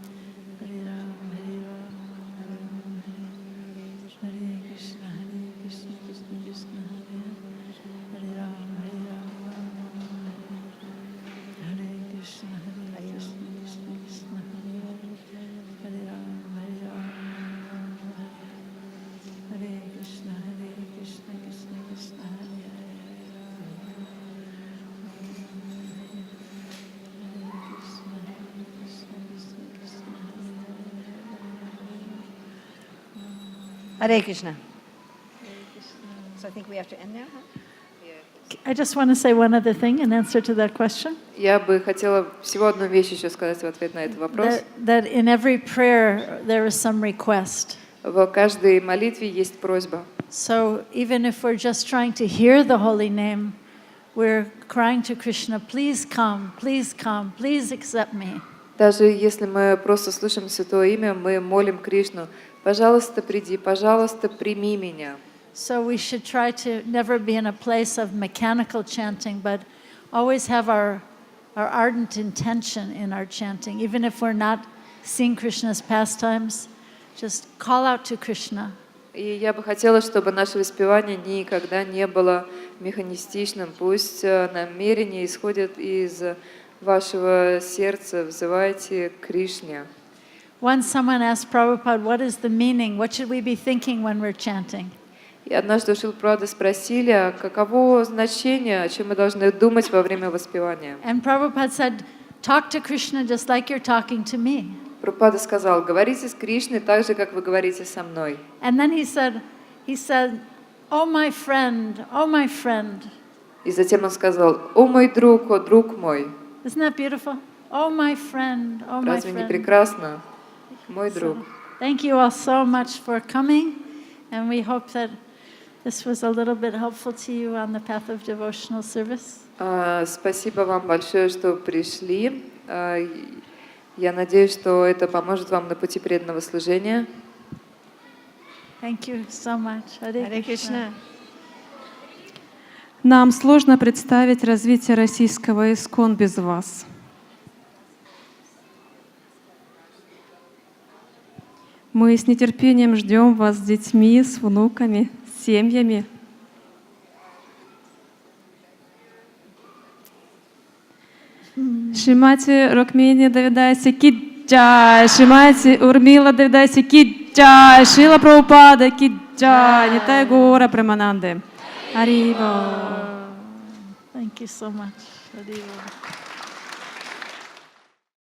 Hare Rama, Rama, Hare Krishna, Krishna Krishna, Hare Hare, Hare Rama, Hare Krishna, Krishna Krishna, Hare Hare. Hare Krishna. So I think we have to end now, huh? I just want to say one other thing in answer to that question. Я бы хотела всего одну вещь еще сказать в ответ на этот вопрос. That in every prayer there is some request. В каждой молитве есть просьба. So even if we're just trying to hear the holy name, we're crying to Krishna, please come, please accept me. Даже если мы просто слышим Святое Имя, мы молим Кришну, пожалуйста, приди, пожалуйста, прими меня. So we should try to never be in a place of mechanical chanting, but always have our ardent intention in our chanting. Even if we're not seeing Krishna's pastimes, just call out to Krishna. И я бы хотела, чтобы наше воспевание никогда не было механистичным. Пусть намерения исходят из вашего сердца. Взывайте к Кришне. Once someone asked Prabhupada, what is the meaning? What should we be thinking when we're chanting? И однажды у Шрилы спросили, а каково значение, о чем мы должны думать во время воспевания. And Prabhupada said, talk to Krishna just like you're talking to me. Прабхупада сказал, говорите с Кришной так же, как вы говорите со мной. And then he said, oh my friend, oh my friend. И затем он сказал, о друг мой. Isn't that beautiful? Oh my friend, oh my Разве не friend. прекрасно? Мой друг. Thank you all so much for coming, and we hope that this was a little bit helpful to you on the path of devotional service. Спасибо вам большое, что пришли. Я надеюсь, что это поможет вам на пути преданного служения. Thank you so much. Hare Hare Krishna. Krishna. Нам сложно представить развитие российского ИСККОН без вас. Мы с нетерпением ждем вас с детьми, с внуками, с семьями. Шримати Рукмини Давидайси Киджай, Шримати Урмила Давидайси Киджай, Шрила Прабхупада Киджай, Нитай Гора Премананде. Харибол. Thank you so much. Hare Krishna.